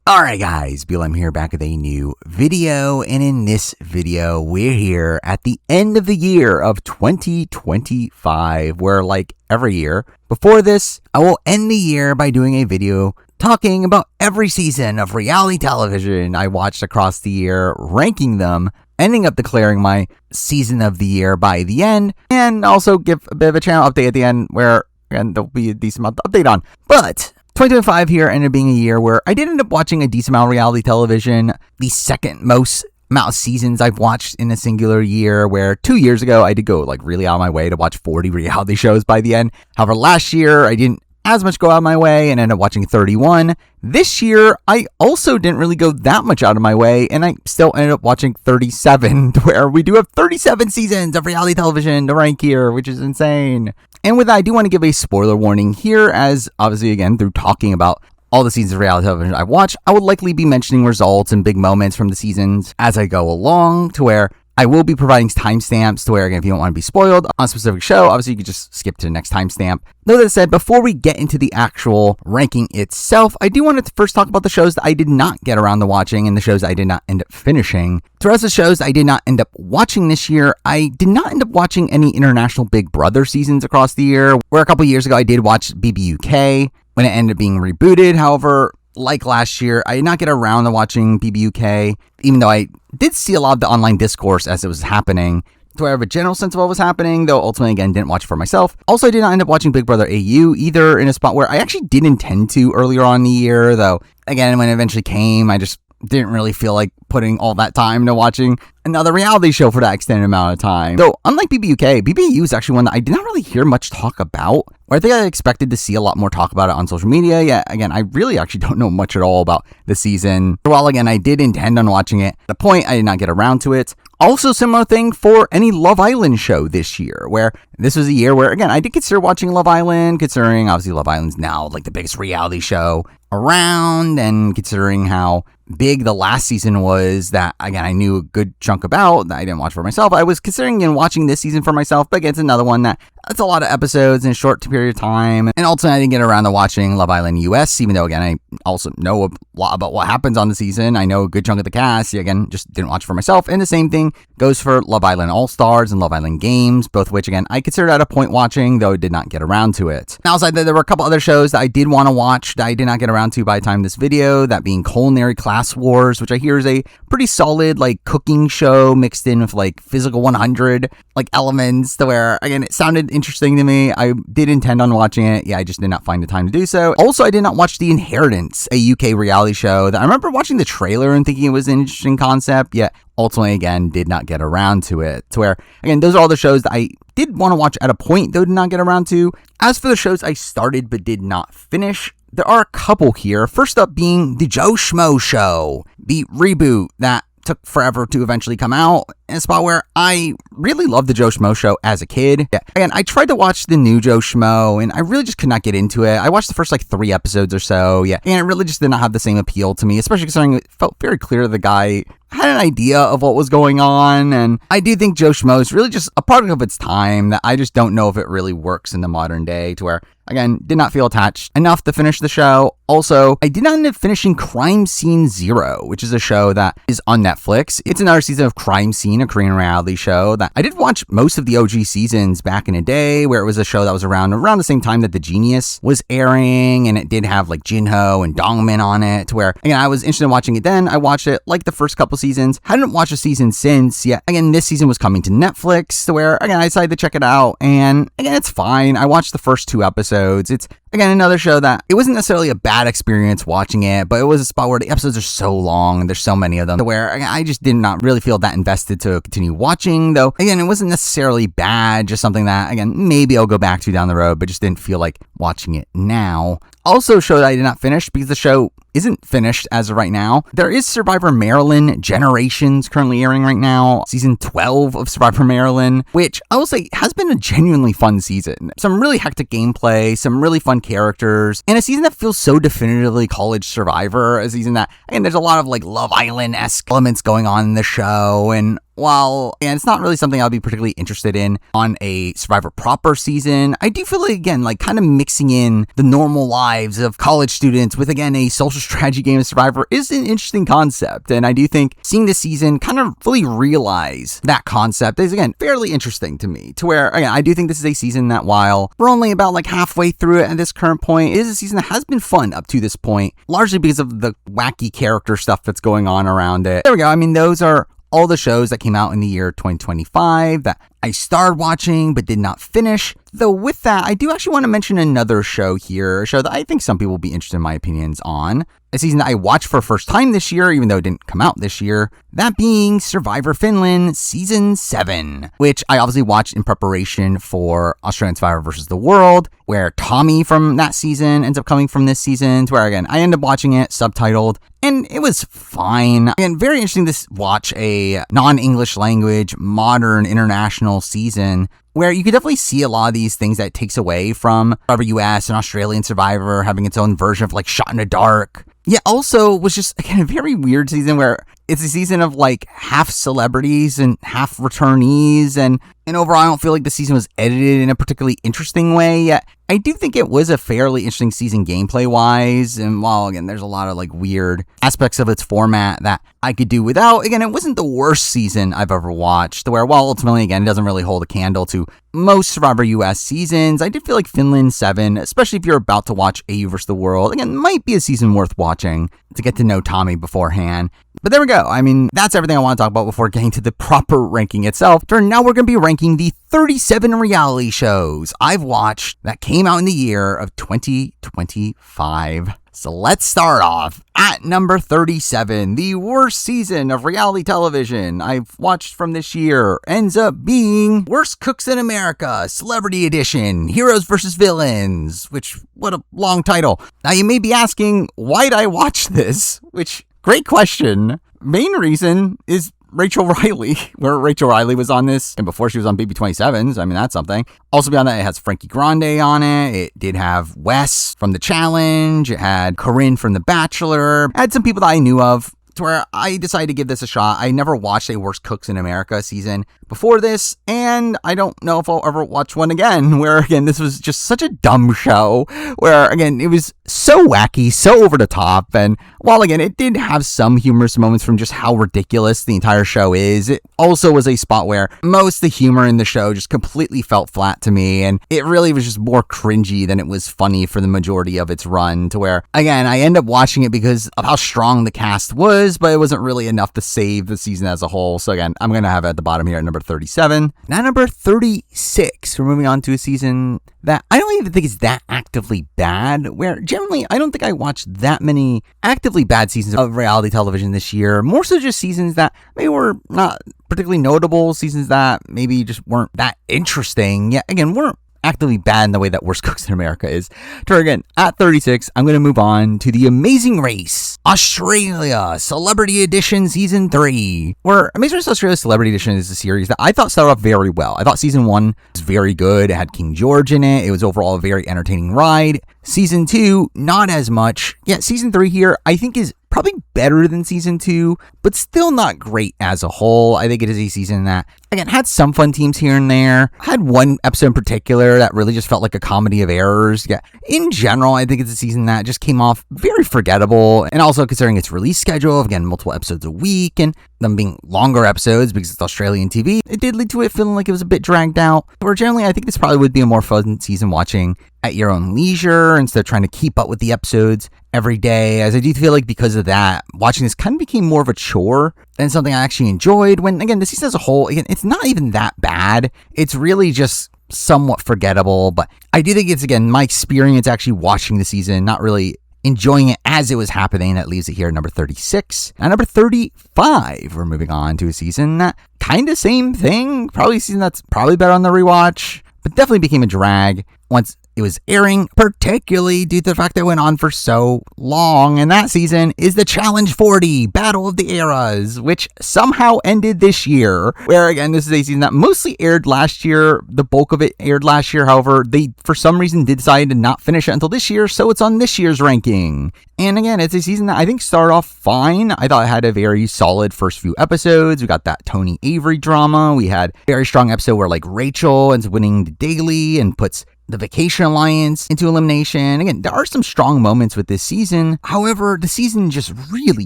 Alright guys, BLM here back with a new video, and in this video, we're here at the end of the year of 2025, where like every year, before this, I will end the year by doing a video talking about every season of reality television I watched across the year, ranking them, ending up declaring my season of the year by the end, and also give a bit of a channel update at the end where, and there'll be a decent amount to update on. But 2025 here ended up being a year where I did end up watching a decent amount of reality television, the second most amount of seasons I've watched in a singular year, where 2 years ago I did go like really out of my way to watch 40 reality shows by the end. However, last year I didn't as much go out of my way and ended up watching 31. This year, I also didn't really go that much out of my way, and I still ended up watching 37, where we do have 37 seasons of reality television to rank here, which is insane. And with that, I do want to give a spoiler warning here, as obviously, again, through talking about all the seasons of reality television I've watched, I would likely be mentioning results and big moments from the seasons as I go along, to where I will be providing timestamps to where, again, if you don't want to be spoiled on a specific show, obviously you could just skip to the next timestamp. Though that said, before we get into the actual ranking itself, I do want to first talk about the shows that I did not get around to watching and the shows I did not end up finishing. Throughout the shows I did not end up watching this year, I did not end up watching any international Big Brother seasons across the year, where a couple years ago I did watch BBUK when it ended up being rebooted. However, like last year, I did not get around to watching BBUK, even though I did see a lot of the online discourse as it was happening, to where I have a general sense of what was happening, though ultimately, again, didn't watch it for myself. Also, I did not end up watching Big Brother AU either, in a spot where I actually did intend to earlier on in the year, though, again, when it eventually came, I just didn't really feel like putting all that time into watching another reality show for that extended amount of time. Though, unlike BBUK, BBU is actually one that I did not really hear much talk about, or I think I expected to see a lot more talk about it on social media. Yeah, again, I really actually don't know much at all about the season. While, again, I did intend on watching it, at the point, I did not get around to it. Also, similar thing for any Love Island show this year, where this was a year where, again, I did consider watching Love Island, considering, obviously, Love Island's now, like, the biggest reality show around, and considering how big the last season was, that, again, I knew a good chunk about, that I didn't watch for myself. I was considering watching this season for myself, but again, it's another one that it's a lot of episodes in a short period of time, and ultimately I didn't get around to watching Love Island US, even though, again, I also know a lot about what happens on the season. I know a good chunk of the cast. Again, just didn't watch for myself, and the same thing goes for Love Island All-Stars and Love Island Games, both of which, again, I considered at a point watching, though I did not get around to it. Now, outside that, there were a couple other shows that I did want to watch that I did not get around to by the time of this video, that being Culinary Class Wars, which I hear is a pretty solid, like, cooking show mixed in with, like, Physical 100, like, elements, to where, again, it sounded interesting to me. I did intend on watching it. Yeah, I just did not find the time to do so. Also, I did not watch The Inheritance, a UK reality show that I remember watching the trailer and thinking it was an interesting concept, yet ultimately, again, did not get around to it. To where, again, those are all the shows that I did want to watch at a point, though did not get around to. As for the shows I started but did not finish, there are a couple here. First up being The Joe Schmo Show, the reboot that took forever to eventually come out, in a spot where I really loved The Joe Schmo Show as a kid. Yeah. Again, I tried to watch the new Joe Schmo, and I really just could not get into it. I watched the first, like, 3 episodes or so, yeah, and it really just did not have the same appeal to me, especially considering it felt very clear the guy had an idea of what was going on, and I do think Joe Schmo is really just a product of its time that I just don't know if it really works in the modern day, to where, again, did not feel attached enough to finish the show. Also, I did not end up finishing Crime Scene Zero, which is a show that is on Netflix. It's another season of Crime Scene, a Korean reality show that I did watch most of the OG seasons back in the day, where it was a show that was around the same time that The Genius was airing, and it did have, like, Jinho and Dongmin on it, to where, again, I was interested in watching it then. I watched it, like, the first couple seasons. Hadn't watched a season since, yet, again, this season was coming to Netflix, to where, again, I decided to check it out, and, again, it's fine. I watched the first 2 episodes. It's, again, another show that it wasn't necessarily a bad experience watching it, but it was a spot where the episodes are so long, and there's so many of them, to where I just did not really feel that invested to continue watching, though, again, it wasn't necessarily bad, just something that, again, maybe I'll go back to down the road, but just didn't feel like watching it now. Also, a show that I did not finish, because the show isn't finished as of right now. There is Survivor Maryland Generations currently airing right now, season 12 of Survivor Maryland, which I will say has been a genuinely fun season. Some really hectic gameplay, some really fun characters, and a season that feels so definitively college Survivor, a season that, again, there's a lot of, like, Love Island-esque elements going on in the show, and while, and it's not really something I'll be particularly interested in on a Survivor proper season, I do feel like, again, like kind of mixing in the normal lives of college students with, again, a social strategy game of Survivor is an interesting concept. And I do think seeing this season kind of fully realize that concept is, again, fairly interesting to me. To where, again, I do think this is a season that, while we're only about like halfway through it at this current point, it is a season that has been fun up to this point, largely because of the wacky character stuff that's going on around it. There we go. I mean, those are all the shows that came out in the year 2025 that I started watching but did not finish. Though with that, I do actually want to mention another show here, a show that I think some people will be interested in my opinions on. A season that I watched for the first time this year, even though it didn't come out this year. That being Survivor Finland Season 7, which I obviously watched in preparation for Australian Survivor vs. the World, where Tommy from that season ends up coming from this season, to where, again, I ended up watching it subtitled, and it was fine. Again, very interesting to watch a non-English language, modern, international season where you could definitely see a lot of these things that it takes away from Survivor US and Australian Survivor having its own version of like Shot in the Dark. Yeah, also was just, again, a very weird season where it's a season of like half celebrities and half returnees, and overall I don't feel like the season was edited in a particularly interesting way. Yet I do think it was a fairly interesting season gameplay wise, and while, again, there's a lot of like weird aspects of its format that I could do without, again, it wasn't the worst season I've ever watched, where, while ultimately, again, it doesn't really hold a candle to most Survivor US seasons, I did feel like Finland 7, especially if you're about to watch AU vs. the World, again, might be a season worth watching to get to know Tommy beforehand. But there we go. I mean, that's everything I want to talk about before getting to the proper ranking itself. For now, we're going to be ranking the 37 reality shows I've watched that came out in the year of 2025. So let's start off at number 37. The worst season of reality television I've watched from this year ends up being Worst Cooks in America, Celebrity Edition, Heroes vs. Villains, which, what a long title. Now you may be asking, why'd I watch this? Which, great question. Main reason is Rachel Riley, where Rachel Riley was on this, and before she was on BB27s, I mean, that's something. Also beyond that, it has Frankie Grande on it. It did have Wes from The Challenge. It had Corinne from The Bachelor. It had some people that I knew of, to where I decided to give this a shot. I never watched a Worst Cooks in America season before this, and I don't know if I'll ever watch one again, where, again, this was just such a dumb show, where, again, it was so wacky, so over the top, and while, again, it did have some humorous moments from just how ridiculous the entire show is, it also was a spot where most of the humor in the show just completely felt flat to me, and it really was just more cringy than it was funny for the majority of its run, to where, again, I end up watching it because of how strong the cast was, but it wasn't really enough to save the season as a whole. So again, I'm going to have it at the bottom here at number 37. Now number 36, we're moving on to a season that I don't even think is that actively bad, where generally I don't think I watched that many actively bad seasons of reality television this year. More so just seasons that maybe were not particularly notable, seasons that maybe just weren't that interesting. Yeah, again, weren't actively bad in the way that Worst Cooks in America is. So again, at 36, I'm going to move on to The Amazing Race Australia Celebrity Edition Season 3, where Amazing Race Australia Celebrity Edition is a series that I thought started off very well. I thought Season 1 was very good. It had King George in it. It was overall a very entertaining ride. Season 2, not as much. Yeah, Season 3 here, I think is probably better than Season 2, but still not great as a whole. I think it is a season that, again, had some fun teams here and there. Had one episode in particular that really just felt like a comedy of errors. Yeah, in general, I think it's a season that just came off very forgettable, and also considering its release schedule of, again, multiple episodes a week, and them being longer episodes because it's Australian TV, it did lead to it feeling like it was a bit dragged out. But generally, I think this probably would be a more fun season watching at your own leisure instead of trying to keep up with the episodes every day, as I do feel like because of that, watching this kind of became more of a chore than something I actually enjoyed, when, again, the season as a whole, again, it's not even that bad. It's really just somewhat forgettable, but I do think it's, again, my experience actually watching the season, not really enjoying it as it was happening, that leaves it here at number 36. At number 35, we're moving on to a season that kind of same thing, probably a season that's probably better on the rewatch, but definitely became a drag once it was airing, particularly due to the fact that it went on for so long. And that season is the Challenge 40 Battle of the Eras, which somehow ended this year. Where again, this is a season that mostly aired last year. The bulk of it aired last year. However, they for some reason did decide to not finish it until this year, so it's on this year's ranking. And again, it's a season that I think started off fine. I thought it had a very solid first few episodes. We got that Tony Avery drama. We had a very strong episode where like Rachel ends up winning the daily and puts the Vacation Alliance into elimination. Again, there are some strong moments with this season. However, the season just really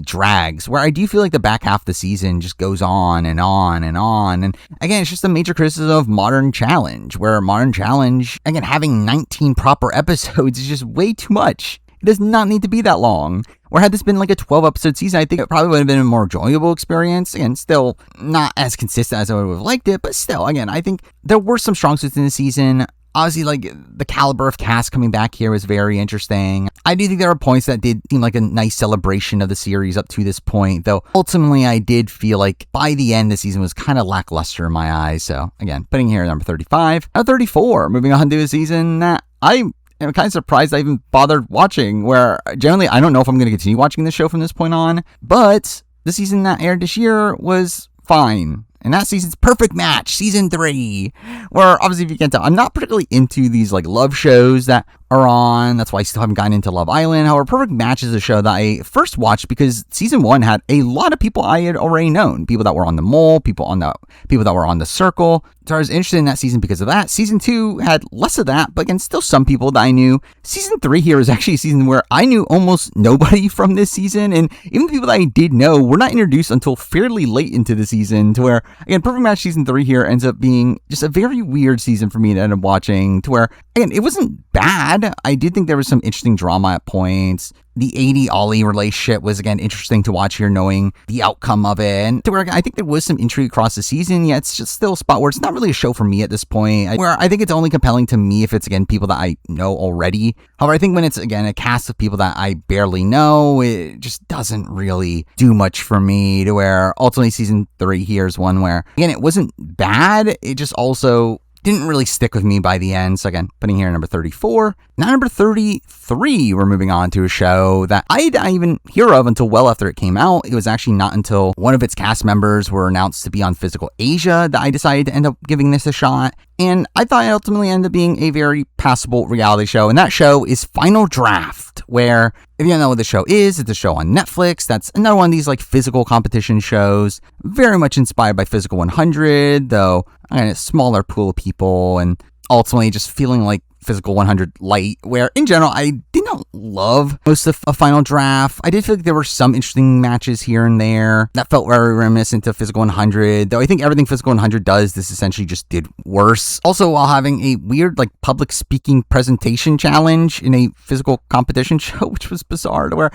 drags, where I do feel like the back half of the season just goes on and on and on. And again, it's just a major criticism of Modern Challenge, where Modern Challenge, again, having 19 proper episodes is just way too much. It does not need to be that long. Or had this been like a 12-episode season, I think it probably would have been a more enjoyable experience. Again, still not as consistent as I would have liked it, but still, again, I think there were some strong suits in the season. Obviously, like, the caliber of cast coming back here was very interesting. I do think there are points that did seem like a nice celebration of the series up to this point, though ultimately I did feel like by the end the season was kind of lackluster in my eyes. So, again, putting here number 35. Now 34, moving on to a season that I'm kind of surprised I even bothered watching, where generally I don't know if I'm going to continue watching this show from this point on, but the season that aired this year was fine. And that season's Perfect Match, season 3, where obviously if you can't tell, I'm not particularly into these like love shows that are on. That's why I still haven't gotten into Love Island. However, Perfect Match is a show that I first watched because season 1 had a lot of people I had already known. People that were on The Mole, people that were on The Circle. So I was interested in that season because of that. Season 2 had less of that, but again, still some people that I knew. Season 3 here is actually a season where I knew almost nobody from this season, and even the people that I did know were not introduced until fairly late into the season, to where, again, Perfect Match season 3 here ends up being just a very weird season for me to end up watching, to where, again, it wasn't bad. I did think there was some interesting drama at points. The 80 Ollie relationship was, again, interesting to watch here, knowing the outcome of it. And to where I think there was some intrigue across the season, yet it's just still a spot where it's not really a show for me at this point, where I think it's only compelling to me if it's, again, people that I know already. However, I think when it's, again, a cast of people that I barely know, it just doesn't really do much for me, to where ultimately season 3 here is one where, again, it wasn't bad. It just also didn't really stick with me by the end. So again, putting here number 34. Now number 33, we're moving on to a show that I didn't even hear of until well after it came out. It was actually not until one of its cast members were announced to be on Physical Asia that I decided to end up giving this a shot. And I thought it ultimately ended up being a very passable reality show. And that show is Final Draft, where, if you don't know what the show is, it's a show on Netflix. That's another one of these like physical competition shows, very much inspired by Physical 100, though a smaller pool of people, and ultimately just feeling like Physical 100 light, where in general I did not love most of a Final Draft. I did feel like there were some interesting matches here and there that felt very reminiscent of Physical 100, though I think everything Physical 100 does, this essentially just did worse. Also, while having a weird like public speaking presentation challenge in a physical competition show, which was bizarre, to where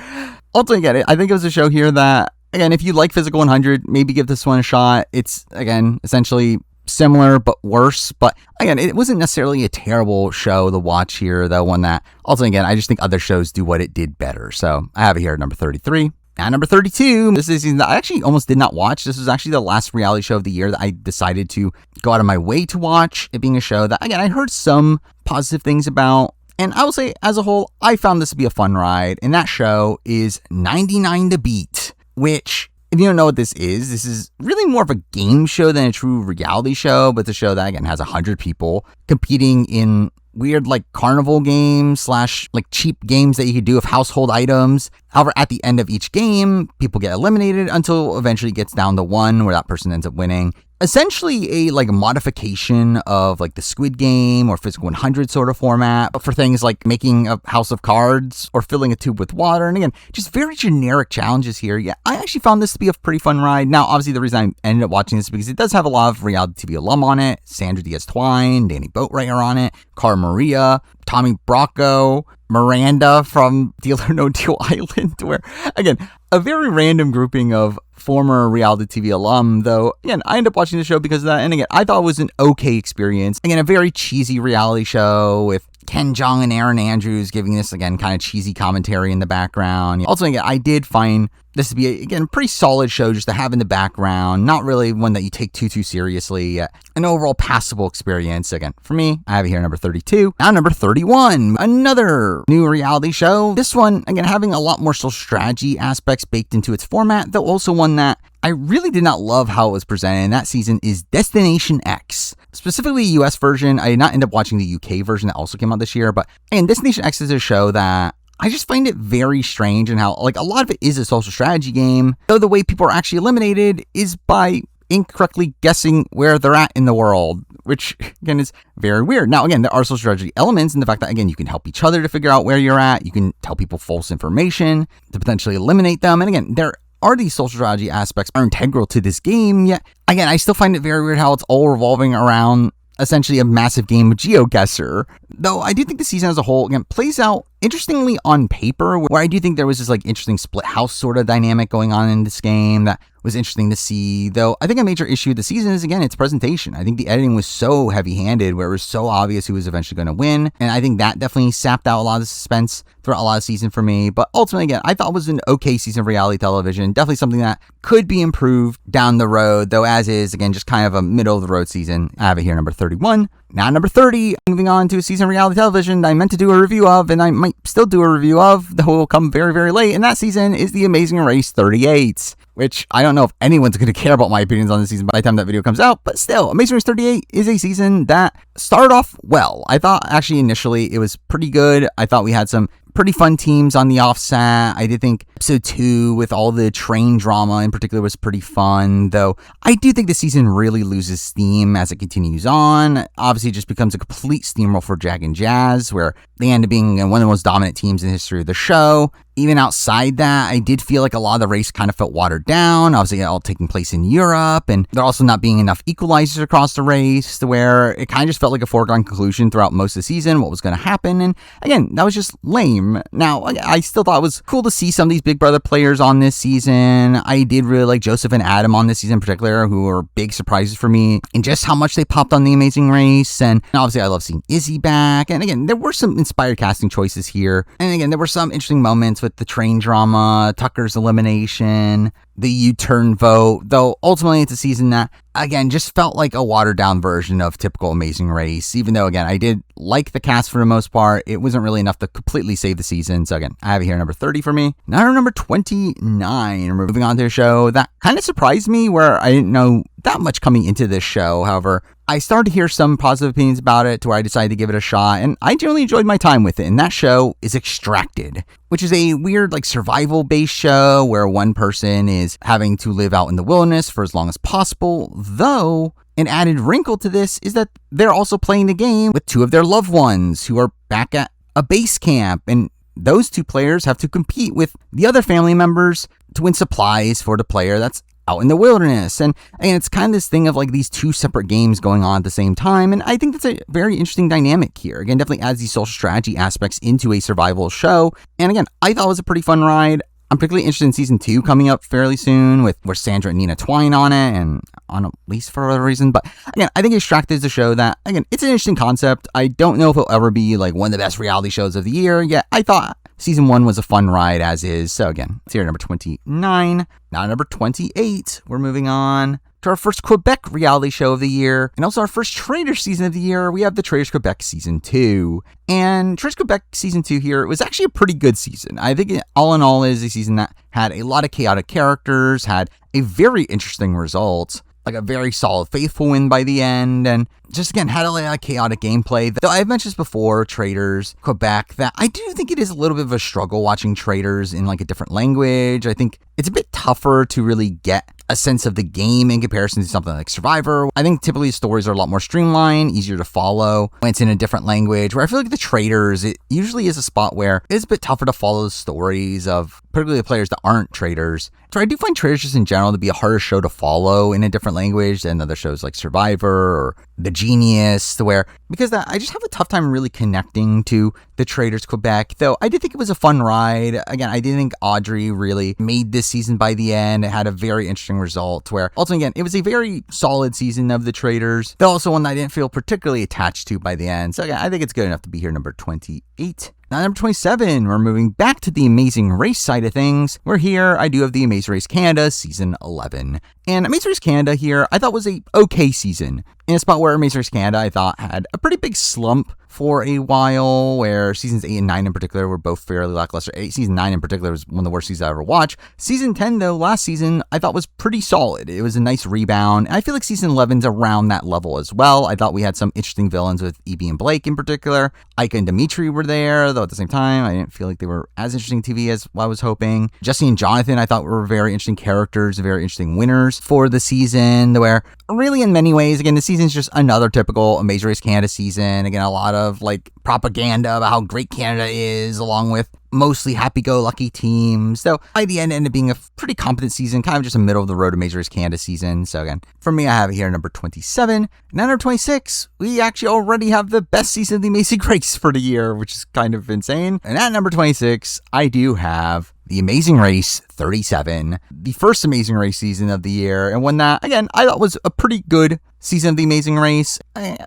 ultimately, again, I think it was a show here that, again, if you like Physical 100, maybe give this one a shot. It's, again, essentially similar but worse, but again, it wasn't necessarily a terrible show to watch here, though one that ultimately, again, I just think other shows do what it did better. So I have it here at number 33. At number 32, this is a season that I actually almost did not watch. This was actually the last reality show of the year that I decided to go out of my way to watch, it being a show that, again, I heard some positive things about. And I will say, as a whole, I found this to be a fun ride. And that show is 99 to Beat, which, if you don't know what this is really more of a game show than a true reality show, but it's a show that, again, has 100 people competing in weird, like, carnival games / like cheap games that you could do with household items. However, at the end of each game, people get eliminated until eventually it gets down to one where that person ends up winning. Essentially a like modification of like the Squid Game or Physical 100 sort of format, but for things like making a house of cards or filling a tube with water. And again, just very generic challenges here. Yeah, I actually found this to be a pretty fun ride. Now, obviously, the reason I ended up watching this is because it does have a lot of reality TV alum on it. Sandra Diaz-Twine, Danny Boatwright are on it, Cara Maria, Tommy Bracco, Miranda from Deal or No Deal Island, where, again, a very random grouping of former reality TV alum, though, again, I ended up watching the show because of that, and again, I thought it was an okay experience. Again, a very cheesy reality show with Ken Jeong and Aaron Andrews giving this, again, kind of cheesy commentary in the background. Also, again, I did find this to be, again, a pretty solid show just to have in the background. Not really one that you take too seriously. An overall passable experience. Again, for me, I have it here number 32. Now number 31, another new reality show. This one, again, having a lot more social strategy aspects baked into its format, though also one that I really did not love how it was presented, and that season is Destination X. Specifically the US version. I did not end up watching the UK version that also came out this year, but again, Destination X is a show that I just find it very strange and how, like, a lot of it is a social strategy game, though the way people are actually eliminated is by incorrectly guessing where they're at in the world, which, again, is very weird. Now, again, there are social strategy elements in the fact that, again, you can help each other to figure out where you're at. You can tell people false information to potentially eliminate them. And again, there are these social strategy aspects are integral to this game, yet, again, I still find it very weird how it's all revolving around essentially a massive game of GeoGuessr. Though I do think the season as a whole, again, plays out interestingly on paper, where I do think there was this, like, interesting split house sort of dynamic going on in this game that was interesting to see. Though I think a major issue of the season is, again, its presentation. I think the editing was so heavy-handed where it was so obvious who was eventually going to win, and I think that definitely sapped out a lot of the suspense throughout a lot of the season for me. But ultimately, again, I thought it was an okay season of reality television. Definitely something that could be improved down the road, though as is, again, just kind of a middle-of-the-road season. I have it here number 31. Now number 30, moving on to a season of reality television I meant to do a review of, and I might still do a review of, though it will come very, very late, and that season is The Amazing Race 38, which I don't know if anyone's going to care about my opinions on the season by the time that video comes out, but still, Amazing Race 38 is a season that started off well. I thought, actually, initially, it was pretty good. I thought we had some pretty fun teams on the offset. I did think episode 2 with all the train drama in particular was pretty fun, though I do think the season really loses steam as it continues on. Obviously, it just becomes a complete steamroll for Jag and Jazz, where they end up being one of the most dominant teams in the history of the show. Even outside that, I did feel like a lot of the race kind of felt watered down. Obviously, all taking place in Europe, and there also not being enough equalizers across the race to where it kind of just felt like a foregone conclusion throughout most of the season, what was going to happen. And again, that was just lame. Now, I still thought it was cool to see some of these Big Brother players on this season. I did really like Joseph and Adam on this season in particular, who were big surprises for me, and just how much they popped on The Amazing Race. And obviously, I love seeing Izzy back. And again, there were some inspired casting choices here. And again, there were some interesting moments with the train drama, Tucker's elimination, the U-turn vote, though ultimately it's a season that, again, just felt like a watered-down version of typical Amazing Race. Even though, again, I did like the cast for the most part, it wasn't really enough to completely save the season. So again, I have it here number 30 for me. Now number 29, we're moving on to a show that kind of surprised me, where I didn't know that much coming into this show. However, I started to hear some positive opinions about it to where I decided to give it a shot, and I generally enjoyed my time with it. And that show is Extracted, which is a weird, like, survival-based show where one person is having to live out in the wilderness for as long as possible, though an added wrinkle to this is that they're also playing the game with two of their loved ones who are back at a base camp, and those two players have to compete with the other family members to win supplies for the player that's out in the wilderness. And it's kind of this thing of, like, these two separate games going on at the same time, and I think that's a very interesting dynamic here. Again, definitely adds these social strategy aspects into a survival show, and again, I thought it was a pretty fun ride. I'm particularly interested in season 2 coming up fairly soon, with where Sandra and Nina twine on it, and on at least for whatever reason. But again, I think Extracted is a show that, again, it's an interesting concept. I don't know if it'll ever be like one of the best reality shows of the year, yet I thought season 1 was a fun ride as is. So again, it's here at number 29. Now number 28, we're moving on to our first Quebec reality show of the year, and also our first Traitors season of the year. We have the Traitors Quebec season 2. And Traitors Quebec season 2 here, it was actually a pretty good season. I think all in all is a season that had a lot of chaotic characters, had a very interesting result, like a very solid Faithful win by the end, and just, again, had a lot of chaotic gameplay. Though I've mentioned this before, Traitors Quebec, that I do think it is a little bit of a struggle watching Traitors in, like, a different language. I think it's a bit tougher to really get a sense of the game in comparison to something like Survivor. I think typically stories are a lot more streamlined, easier to follow when it's in a different language, where I feel like the Traitors, it usually is a spot where it's a bit tougher to follow the stories of particularly the players that aren't Traitors. So I do find Traitors just in general to be a harder show to follow in a different language than other shows like Survivor or The Genius, to where, because I just have a tough time really connecting to The Traders Quebec, though I did think it was a fun ride. Again, I didn't think Audrey really made this season by the end. It had a very interesting result where, ultimately, again, it was a very solid season of the Traders, though also one that I didn't feel particularly attached to by the end. So again, I think it's good enough to be here number 28. Now, number 27, we're moving back to the Amazing Race side of things. We're here, I do have the Amazing Race Canada Season 11. And Amazing Race Canada here, I thought was a okay season. In a spot where Amazing Race Canada, I thought, had a pretty big slump for a while, where seasons 8 and 9 in particular were both fairly lackluster. Season 9 in particular was one of the worst seasons I ever watched. Season 10, though, last season, I thought was pretty solid. It was a nice rebound. And I feel like season 11's around that level as well. I thought we had some interesting villains with E.B. and Blake in particular. Ika and Dimitri were there, though at the same time, I didn't feel like they were as interesting TV as I was hoping. Jesse and Jonathan, I thought were very interesting characters, very interesting winners for the season, where really in many ways, again, the season's just another typical Amazing Race Canada season. Again, a lot of like propaganda about how great Canada is, along with mostly happy-go-lucky teams. So by the end, it ended up being a pretty competent season, kind of just a middle-of-the-road Amazing Race Canada season. So again, for me, I have it here number 27. Now number 26, we actually already have the best season of the Amazing Race for the year, which is kind of insane. And at number 26, I do have the Amazing Race 37, the first Amazing Race season of the year, and one that, again, I thought was a pretty good season of the Amazing Race.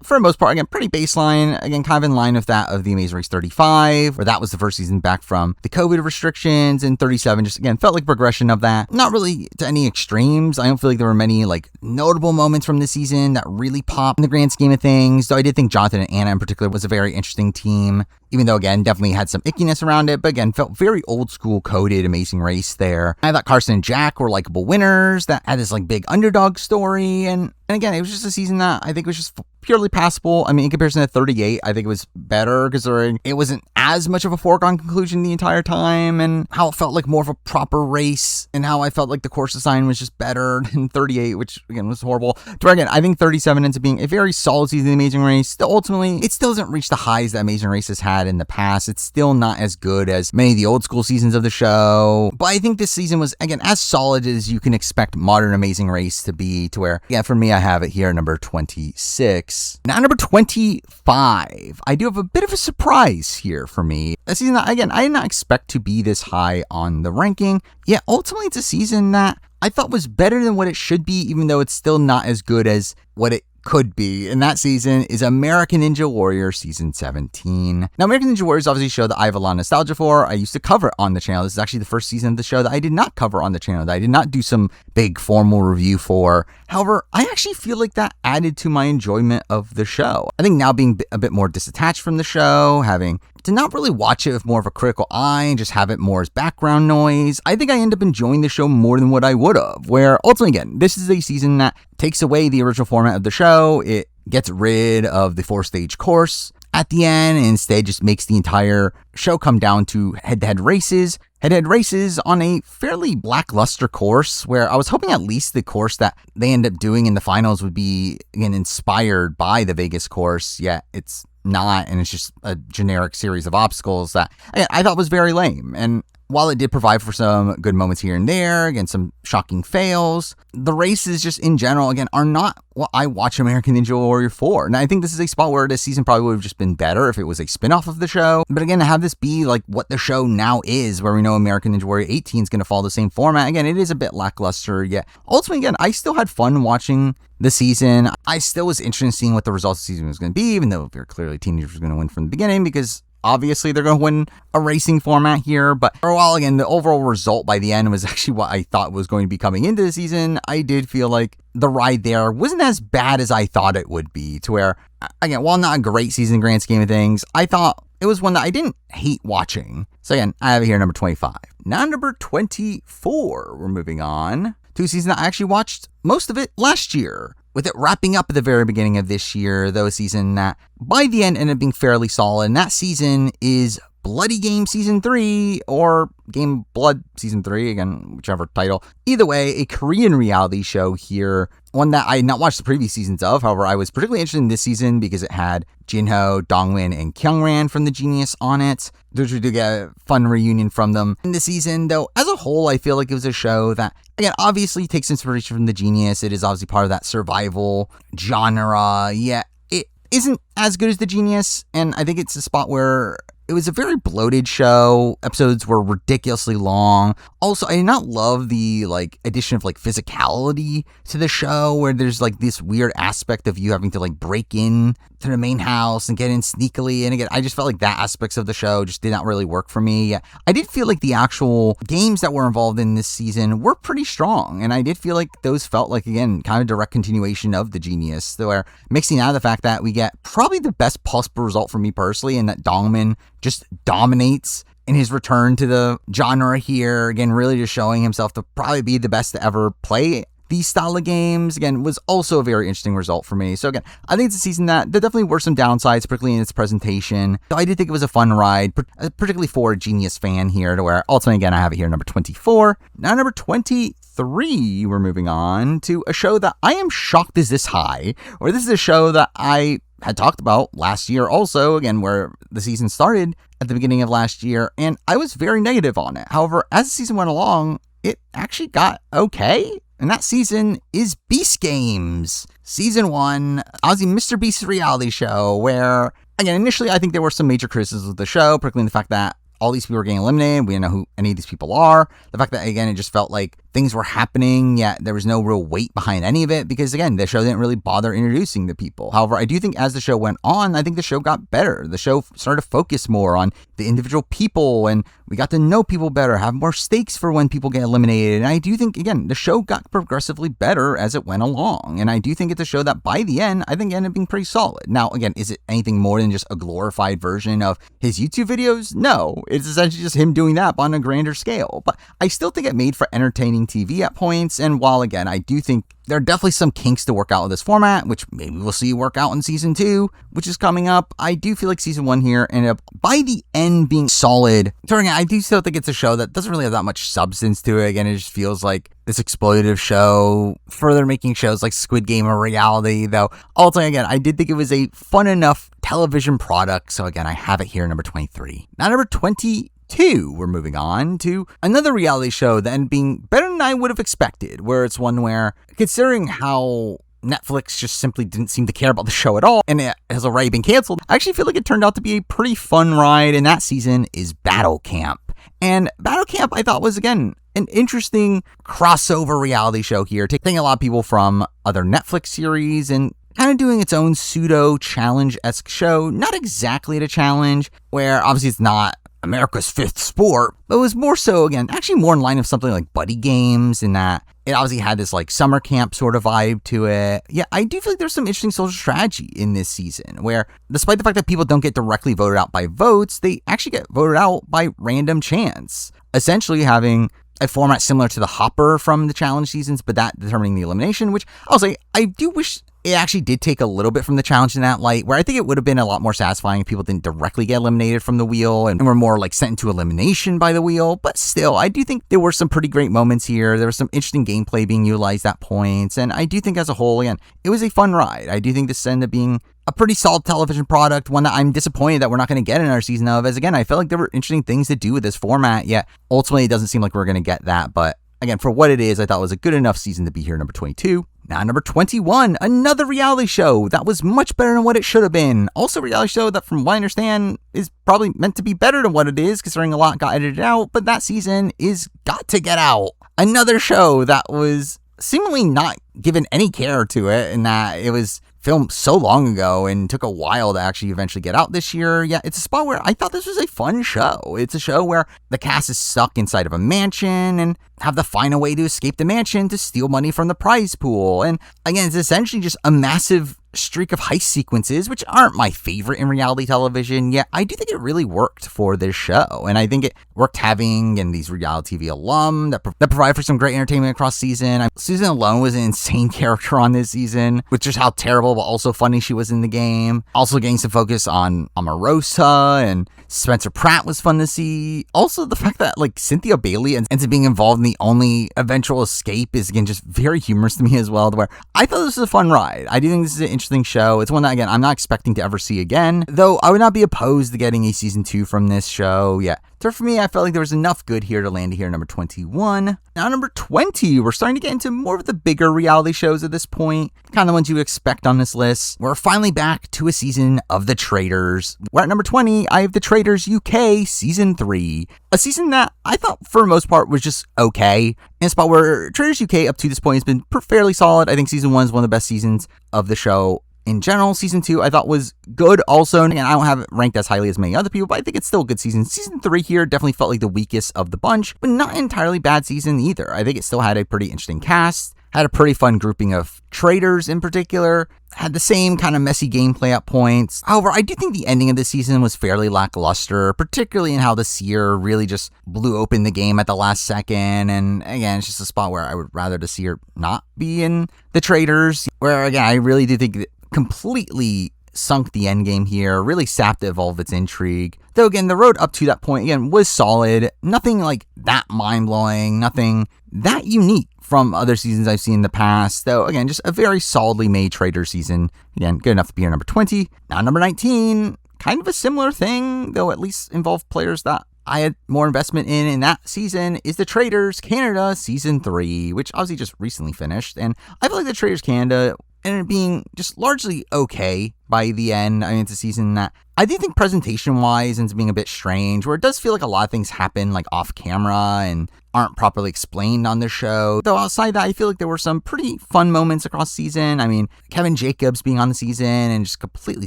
For the most part, again, pretty baseline, again, kind of in line with that of the Amazing Race 35, where that was the first season back from the COVID restrictions, and 37 just, again, felt like progression of that. Not really to any extremes. I don't feel like there were many, like, notable moments from this season that really popped in the grand scheme of things, though I did think Jonathan and Anna in particular was a very interesting team, even though, again, definitely had some ickiness around it, but again, felt very old school coded Amazing Race there. I thought Carson and Jack were likable winners that had this, like, big underdog story, and again, it was just a season that I think was just purely passable. I mean, in comparison to 38, I think it was better considering it wasn't as much of a foregone conclusion the entire time, and how it felt like more of a proper race, and how I felt like the course design was just better than 38, which again was horrible. But again, I think 37 ends up being a very solid season of the Amazing Race. Still, ultimately, it still doesn't reach the highs that Amazing Race has had in the past. It's still not as good as many of the old school seasons of the show, but I think this season was, again, as solid as you can expect modern Amazing Race to be, to where, yeah, for me, I have it here, number 26. Now, number 25. I do have a bit of a surprise here for me. A season that, again, I did not expect to be this high on the ranking, yet ultimately it's a season that I thought was better than what it should be, even though it's still not as good as what it could be. And that season is American Ninja Warrior Season 17. Now, American Ninja Warrior is obviously a show that I have a lot of nostalgia for. I used to cover it on the channel. This is actually the first season of the show that I did not cover on the channel, that I did not do some big formal review for. However, I actually feel like that added to my enjoyment of the show. I think now being a bit more disattached from the show, having to not really watch it with more of a critical eye and just have it more as background noise, I think I end up enjoying the show more than what I would have, where ultimately, again, this is a season that takes away the original format of the show. It gets rid of the 4-stage course at the end and instead just makes the entire show come down to head-to-head races. Head-to-head races on a fairly lackluster course, where I was hoping at least the course that they end up doing in the finals would be, again, inspired by the Vegas course, yet it's not, and it's just a generic series of obstacles that I thought was very lame. And while it did provide for some good moments here and there, again, some shocking fails, the races just in general, again, are not what I watch American Ninja Warrior for. And I think this is a spot where this season probably would have just been better if it was a spin-off of the show. But again, to have this be like what the show now is, where we know American Ninja Warrior 18 is going to follow the same format, again, it is a bit lackluster, yet ultimately, again, I still had fun watching the season. I still was interested in seeing what the results of the season was going to be, even though very clearly teenagers were going to win from the beginning, because obviously they're going to win a racing format here. But for a while, again, the overall result by the end was actually what I thought was going to be coming into the season. I did feel like the ride there wasn't as bad as I thought it would be, to where, again, while not a great season in the grand scheme of things, I thought it was one that I didn't hate watching. So again, I have it here, number 25. Now, number 24, we're moving on to a season that I actually watched most of it last year, with it wrapping up at the very beginning of this year, though a season that by the end ended up being fairly solid. And that season is Bloody Game Season 3, or Game Blood Season 3, again, whichever title. Either way, a Korean reality show here, one that I had not watched the previous seasons of. However, I was particularly interested in this season because it had Jinho, Dongwon, and Kyungran from The Genius on it. Which we do get a fun reunion from them in the season, though as a whole, I feel like it was a show that, again, obviously takes inspiration from The Genius. It is obviously part of that survival genre, yet it isn't as good as The Genius, and I think it's a spot where it was a very bloated show. Episodes were ridiculously long. Also, I did not love the addition of physicality to the show, where there's this weird aspect of you having to break in to the main house and get in sneakily. And again, I just felt like that aspects of the show just did not really work for me. I did feel like the actual games that were involved in this season were pretty strong, and I did feel like those felt like, again, kind of direct continuation of the Genius, where mixing out of the fact that we get probably the best possible result for me personally, and that Dongmin just dominates in his return to the genre here, again, really just showing himself to probably be the best to ever play these style of games, again, was also a very interesting result for me. So again, I think it's a season that there definitely were some downsides, particularly in its presentation. So I did think it was a fun ride, particularly for a Genius fan here, to where ultimately, again, I have it here number 24. Now number 23, we're moving on to a show that I am shocked is this high, or this is a show that I had talked about last year also, again, where the season started at the beginning of last year, and I was very negative on it. However, as the season went along, it actually got okay. And that season is Beast Games. Season 1, Ozzy Mr. Beast's reality show, where, again, initially I think there were some major criticisms of the show, particularly the fact that all these people were getting eliminated. We didn't know who any of these people are. The fact that, again, it just felt like things were happening, yet there was no real weight behind any of it, because, again, the show didn't really bother introducing the people. However, I do think as the show went on, I think the show got better. The show started to focus more on the individual people, and we got to know people better, have more stakes for when people get eliminated. And I do think, again, the show got progressively better as it went along. And I do think it's a show that by the end, I think ended up being pretty solid. Now, again, is it anything more than just a glorified version of his YouTube videos? No, it's essentially just him doing that, but on a grander scale. But I still think it made for entertaining TV at points. And while, again, I do think there are definitely some kinks to work out with this format, which maybe we'll see work out in season 2, which is coming up. I do feel like season 1 here ended up, by the end, being solid. I do still think it's a show that doesn't really have that much substance to it. Again, it just feels like this exploitative show, further making shows like Squid Game a reality, though ultimately, again, I did think it was a fun enough television product. So again, I have it here, number 23. Now, number 22, we're moving on to another reality show that ended up being better than I would have expected, where it's one where, considering how Netflix just simply didn't seem to care about the show at all, and it has already been canceled, I actually feel like it turned out to be a pretty fun ride, and that season is Battle Camp. And Battle Camp, I thought, was, again, an interesting crossover reality show here, taking a lot of people from other Netflix series and kind of doing its own pseudo challenge-esque show. Not exactly a challenge, where obviously it's not America's Fifth Sport, but it was more so, again, actually more in line of something like Buddy Games, in that it obviously had this summer camp sort of vibe to it. Yeah, I do feel like there's some interesting social strategy in this season, where despite the fact that people don't get directly voted out by votes, they actually get voted out by random chance, essentially having a format similar to the Hopper from the challenge seasons, but that determining the elimination, which I'll say, I do wish it actually did take a little bit from the challenge in that light, where I think it would have been a lot more satisfying if people didn't directly get eliminated from the wheel and were more sent into elimination by the wheel. But still, I do think there were some pretty great moments here. There was some interesting gameplay being utilized at points. And I do think as a whole, again, it was a fun ride. I do think this ended up being a pretty solid television product, one that I'm disappointed that we're not going to get another season of, as again, I felt like there were interesting things to do with this format, yet ultimately it doesn't seem like we're going to get that. But again, for what it is, I thought it was a good enough season to be here, number 22. Now, number 21, another reality show that was much better than what it should have been. Also a reality show that, from what I understand, is probably meant to be better than what it is, considering a lot got edited out, but that season is Got to Get Out. Another show that was seemingly not given any care to it, in that it was filmed so long ago and took a while to actually eventually get out this year. Yeah, it's a spot where I thought this was a fun show. It's a show where the cast is stuck inside of a mansion and have to find a way to escape the mansion to steal money from the prize pool. And again, it's essentially just a massive streak of heist sequences, which aren't my favorite in reality television, yet I do think it really worked for this show. And I think it worked having these reality TV alum that provide for some great entertainment across season. Susan alone was an insane character on this season, with just how terrible but also funny she was in the game. Also getting some focus on Omarosa, and Spencer Pratt was fun to see. Also the fact that Cynthia Bailey ends up being involved in the only eventual escape is, again, just very humorous to me as well, where I thought this was a fun ride. I do think this is an interesting show. It's one that, again, I'm not expecting to ever see again, though I would not be opposed to getting a season 2 from this show. Yeah, So for me, I felt like there was enough good here to land here number 21. Now number 20, we're starting to get into more of the bigger reality shows at this point, kind of the ones you would expect on this list. We're finally back to a season of The Traitors. We're at number 20, I have The Traitors UK Season 3. A season that I thought for the most part was just okay. In a spot where Traitors UK up to this point has been fairly solid. I think Season 1 is one of the best seasons of the show. In general, Season 2 I thought was good also, and I don't have it ranked as highly as many other people, but I think it's still a good season. Season 3 here definitely felt like the weakest of the bunch, but not an entirely bad season either. I think it still had a pretty interesting cast, had a pretty fun grouping of traitors in particular, had the same kind of messy gameplay at points. However, I do think the ending of the season was fairly lackluster, particularly in how the Seer really just blew open the game at the last second. And again, it's just a spot where I would rather the Seer not be in the Traitors, where again, I really do think that completely sunk the endgame here, really sapped it of all of its intrigue. Though again, the road up to that point, again, was solid. Nothing like that mind-blowing, nothing that unique from other seasons I've seen in the past. Though again, just a very solidly made Traitor season. Again, good enough to be here number 20. Now number 19, kind of a similar thing, though at least involved players that I had more investment in that season, is The Traitors Canada Season 3, which obviously just recently finished. And I feel like The Traitors Canada ended up being just largely okay by the end. I mean, it's a season that I do think presentation-wise ends up being a bit strange, where it does feel like a lot of things happen like off camera and aren't properly explained on the show. Though outside that, I feel like there were some pretty fun moments across the season. I mean, Kevin Jacobs being on the season and just completely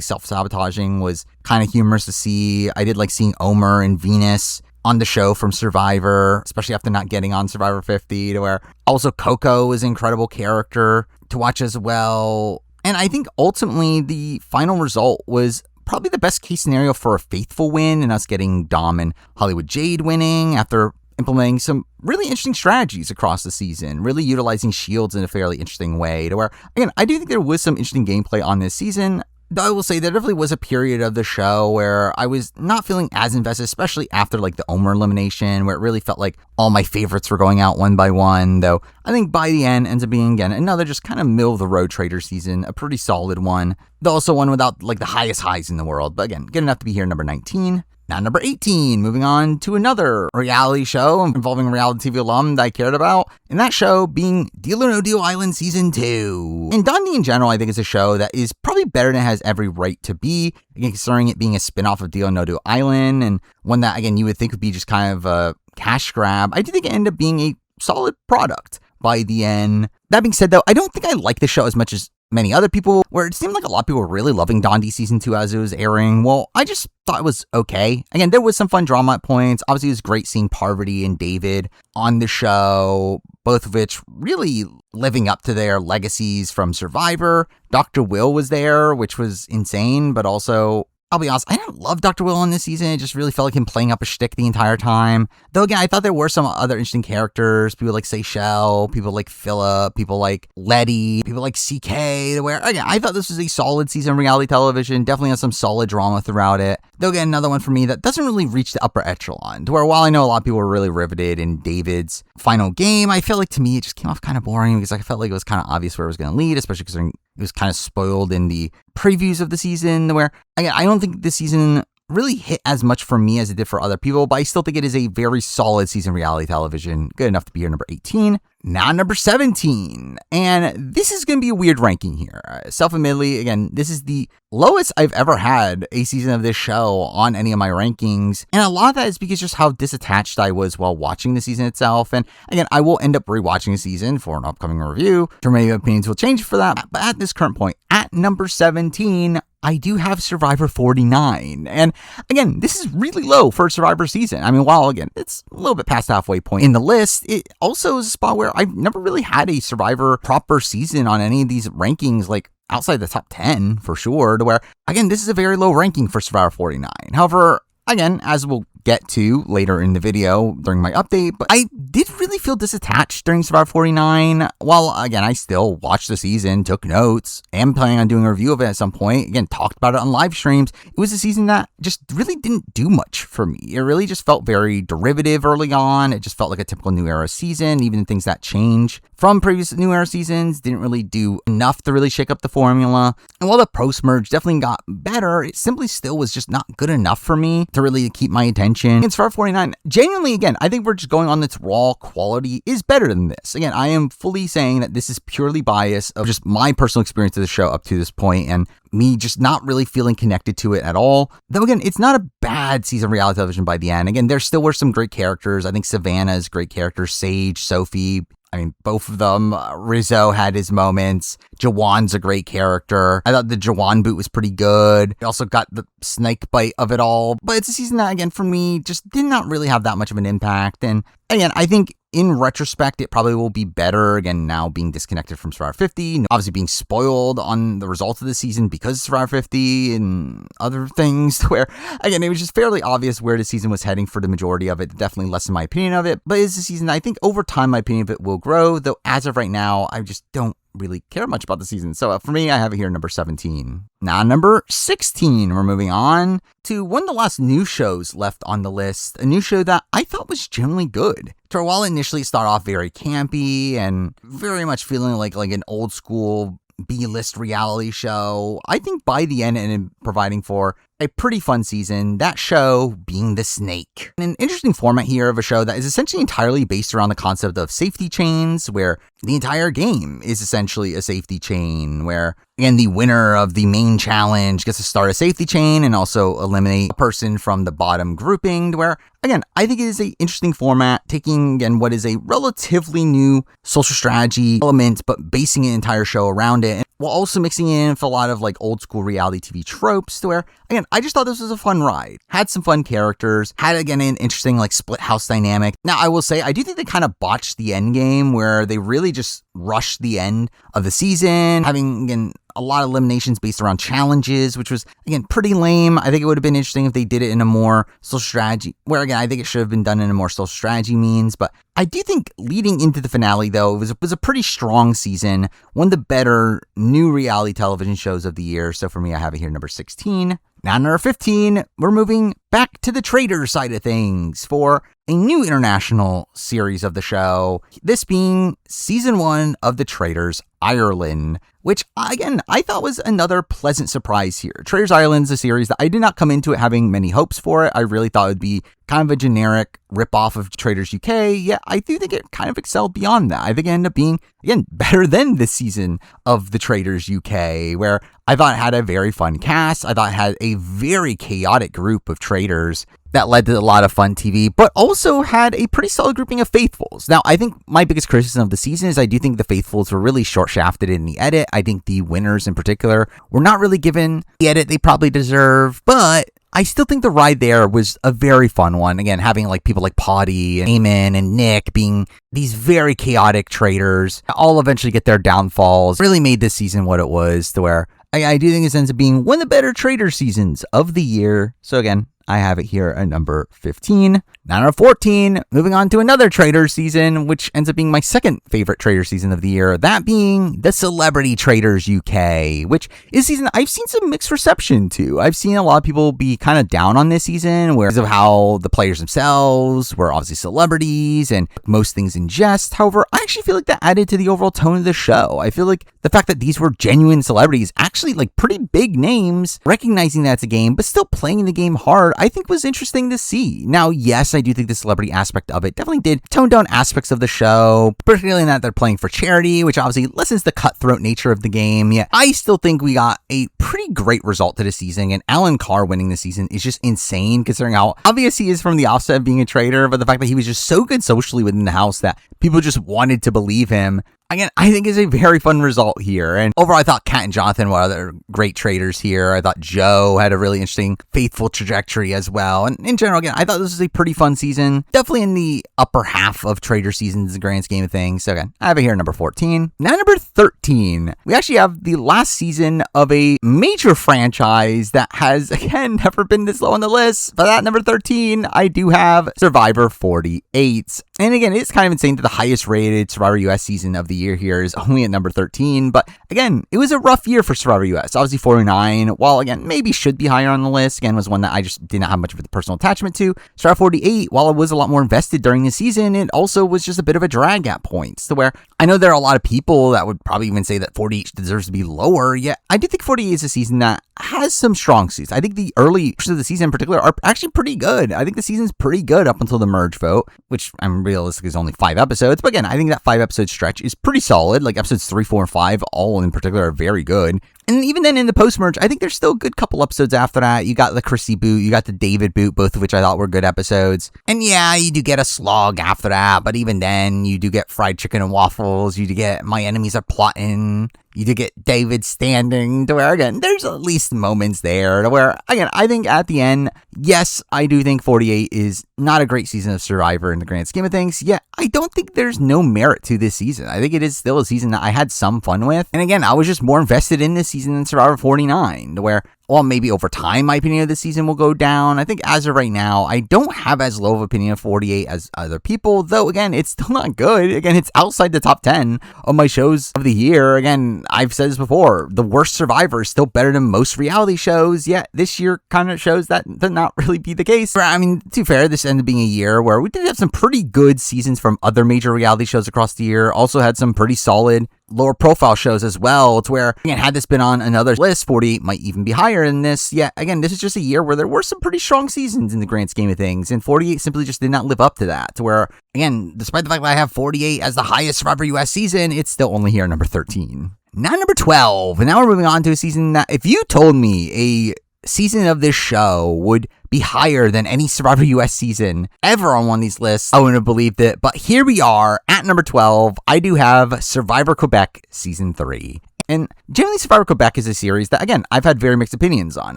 self-sabotaging was kind of humorous to see. I did like seeing Omer and Venus on the show from Survivor, especially after not getting on Survivor 50, to where also Coco is an incredible character to watch as well. And I think ultimately the final result was probably the best case scenario for a faithful win, and us getting Dom and Hollywood Jade winning after implementing some really interesting strategies across the season, really utilizing shields in a fairly interesting way, to where, again, I do think there was some interesting gameplay on this season. Though I will say there definitely was a period of the show where I was not feeling as invested, especially after like the Omer elimination, where it really felt like all my favorites were going out one by one. Though I think by the end ends up being, again, another just kind of middle of the road Traitor season, a pretty solid one. Though also one without like the highest highs in the world, but again, good enough to be here number 19. Now, number 18, moving on to another reality show involving a reality TV alum that I cared about, and that show being Deal or No Deal Island Season 2. And Dundee in general, I think, is a show that is probably better than it has every right to be, again, considering it being a spinoff of Deal or No Deal Island, and one that, again, you would think would be just kind of a cash grab. I do think it ended up being a solid product by the end. That being said, though, I don't think I like the show as much as many other people, where it seemed like a lot of people were really loving Dundee Season 2 as it was airing. Well, I just thought it was okay. Again, there was some fun drama at points. Obviously, it was great seeing Parvati and David on the show, both of which really living up to their legacies from Survivor. Dr. Will was there, which was insane, but also, I'll be honest, I didn't love Dr. Will in this season. It just really felt like him playing up a shtick the entire time. Though again, I thought there were some other interesting characters, people like Seychelle, people like Philip, people like Letty, people like CK, where again, I thought this was a solid season of reality television, definitely has some solid drama throughout it. Though again, another one for me that doesn't really reach the upper echelon, to where while I know a lot of people were really riveted in David's final game, I feel like to me it just came off kind of boring, because I felt like it was kind of obvious where it was going to lead, especially considering it was kind of spoiled in the previews of the season, where, again, I don't think this season really hit as much for me as it did for other people, but I still think it is a very solid season of reality television, good enough to be here number 18. Now number 17, and this is going to be a weird ranking here. Self-admittedly, again, this is the lowest I've ever had a season of this show on any of my rankings, and a lot of that is because just how disattached I was while watching the season itself. And again, I will end up rewatching the season for an upcoming review, so maybe opinions will change for that, but at this current point, at number 17, I do have Survivor 49. And again, this is really low for a Survivor season. I mean, while again, it's a little bit past the halfway point in the list, it also is a spot where I've never really had a Survivor proper season on any of these rankings, like outside the top 10 for sure, to where, again, this is a very low ranking for Survivor 49. However, again, as we'll get to later in the video during my update, but I did really feel disattached during Survivor 49. While, again, I still watched the season, took notes, am planning on doing a review of it at some point, again, talked about it on live streams, it was a season that just really didn't do much for me. It really just felt very derivative early on. It just felt like a typical New Era season, even the things that change from previous New Era seasons didn't really do enough to really shake up the formula. And while the post-merge definitely got better, it simply still was just not good enough for me to really keep my attention mention. And Survivor 49, genuinely, again, I think we're just going on this raw quality is better than this. Again, I am fully saying that this is purely bias of just my personal experience of the show up to this point and me just not really feeling connected to it at all. Though again, it's not a bad season of reality television by the end. Again, there still were some great characters. I think Savannah is a great character. Sage, Sophie, I mean, both of them. Rizzo had his moments. Jawan's a great character. I thought the Jawan boot was pretty good. I also got the snake bite of it all. But it's a season that, again, for me, just did not really have that much of an impact. And again, I think in retrospect, it probably will be better, again, now being disconnected from Survivor 50, obviously being spoiled on the results of the season because of Survivor 50 and other things where, again, it was just fairly obvious where the season was heading for the majority of it. Definitely less in my opinion of it, but it's a season I think over time my opinion of it will grow, though as of right now, I just don't really care much about the season. So for me, I have it here number 17. Now, number 16, we're moving on to one of the last new shows left on the list, a new show that I thought was generally good. While initially start off very campy and very much feeling like an old school B-list reality show, I think by the end and providing for a pretty fun season, that show being The Snake. An interesting format here of a show that is essentially entirely based around the concept of safety chains, where the entire game is essentially a safety chain, where, again, the winner of the main challenge gets to start a safety chain and also eliminate a person from the bottom grouping, where, again, I think it is an interesting format, taking, again, what is a relatively new social strategy element, but basing an entire show around it, while also mixing in with a lot of old school reality TV tropes, to where, again, I just thought this was a fun ride. Had some fun characters, had, again, an interesting split house dynamic. Now, I will say, I do think they kind of botched the end game, where they really just rushed the end of the season, having, again, a lot of eliminations based around challenges, which was, again, pretty lame. I think it would have been interesting if they did it in a more social strategy, where, again, I think it should have been done in a more social strategy means. But I do think leading into the finale, though, it was a pretty strong season, one of the better new reality television shows of the year. So for me, I have it here number 16. Now, number 15, we're moving back to the Traitors side of things for a new international series of the show, this being season 1 of The Traitors Ireland, which, again, I thought was another pleasant surprise here. Traitors Ireland is a series that I did not come into it having many hopes for it. I really thought it would be kind of a generic ripoff of Traitors UK, yet I do think it kind of excelled beyond that. I think it ended up being, again, better than this season of The Traitors UK, where I thought it had a very fun cast. I thought it had a very chaotic group of traitors that led to a lot of fun TV, but also had a pretty solid grouping of faithfuls. Now, I think my biggest criticism of the season is I do think the faithfuls were really short-shafted in the edit. I think the winners in particular were not really given the edit they probably deserve, but I still think the ride there was a very fun one. Again, having people like Potty and Eamon and Nick being these very chaotic traitors, all eventually get their downfalls, really made this season what it was, to where I do think it ends up being one of the better traitor seasons of the year. So again, I have it here at number 15. Now, number 14, moving on to another Traitor season, which ends up being my second favorite Traitor season of the year, that being the Celebrity Traitors UK, which is a season I've seen some mixed reception to. I've seen a lot of people be kind of down on this season because of how the players themselves were obviously celebrities and most things in jest. However, I actually feel like that added to the overall tone of the show. I feel like the fact that these were genuine celebrities, actually pretty big names, recognizing that it's a game, but still playing the game hard, I think was interesting to see. Now, yes, I do think the celebrity aspect of it definitely did tone down aspects of the show, particularly in that they're playing for charity, which obviously lessens the cutthroat nature of the game. Yeah, I still think we got a pretty great result to this season, and Alan Carr winning the season is just insane considering how obvious he is from the offset of being a traitor, but the fact that he was just so good socially within the house that people just wanted to believe him. Again, I think is a very fun result here. And overall, I thought Kat and Jonathan were other great traitors here. I thought Joe had a really interesting, faithful trajectory as well. And in general, again, I thought this was a pretty fun season. Definitely in the upper half of traitor seasons in the grand scheme of things. So again, I have it here at number 14. Now, number 13. We actually have the last season of a major franchise that has, again, never been this low on the list. But at number 13, I do have Survivor 48. And again, it's kind of insane that the highest rated Survivor US season of the year here is only at number 13. But again, it was a rough year for Survivor US. Obviously 49, while again, maybe should be higher on the list, again, was one that I just did not have much of a personal attachment to. Survivor 48, while I was a lot more invested during the season, it also was just a bit of a drag at points, to where I know there are a lot of people that would probably even say that 48 deserves to be lower, yet I do think 48 is a season that has some strong suits. I think the early parts of the season in particular are actually pretty good. I think the season's pretty good up until the merge vote, which I'm realistic is only 5 episodes. But again, I think that 5-episode stretch is pretty solid. Like episodes 3, 4, and 5, all in particular, are very good. And even then in the post-merge, I think there's still a good couple episodes after that. You got the Chrissy boot, you got the David boot, both of which I thought were good episodes. And yeah, you do get a slog after that, but even then, you do get fried chicken and waffles, you do get my enemies are plotting, you do get David standing, to where, again, there's at least moments there, to where, again, I think at the end, yes, I do think 48 is not a great season of Survivor in the grand scheme of things, yet I don't think there's no merit to this season. I think it is still a season that I had some fun with. And again, I was just more invested in this season than Survivor 49, to where, well, maybe over time, my opinion of the season will go down. I think as of right now, I don't have as low of an opinion of 48 as other people, though, again, it's still not good. Again, it's outside the top 10 of my shows of the year. Again, I've said this before, the worst Survivor is still better than most reality shows, yet this year kind of shows that to not really be the case. I mean, to be fair, this ended up being a year where we did have some pretty good seasons from other major reality shows across the year, also had some pretty solid lower profile shows as well. It's where, again, had this been on another list, 48 might even be higher than this. Yeah, again, this is just a year where there were some pretty strong seasons in the grand scheme of things, and 48 simply just did not live up to that. To where, again, despite the fact that I have 48 as the highest Survivor US season, it's still only here at number 13. Now number 12, and now we're moving on to a season that, if you told me a season of this show would be higher than any Survivor US season ever on one of these lists, I wouldn't have believed it. But here we are at number 12. I do have Survivor Quebec Season 3. And generally, Survivor Quebec is a series that, again, I've had very mixed opinions on.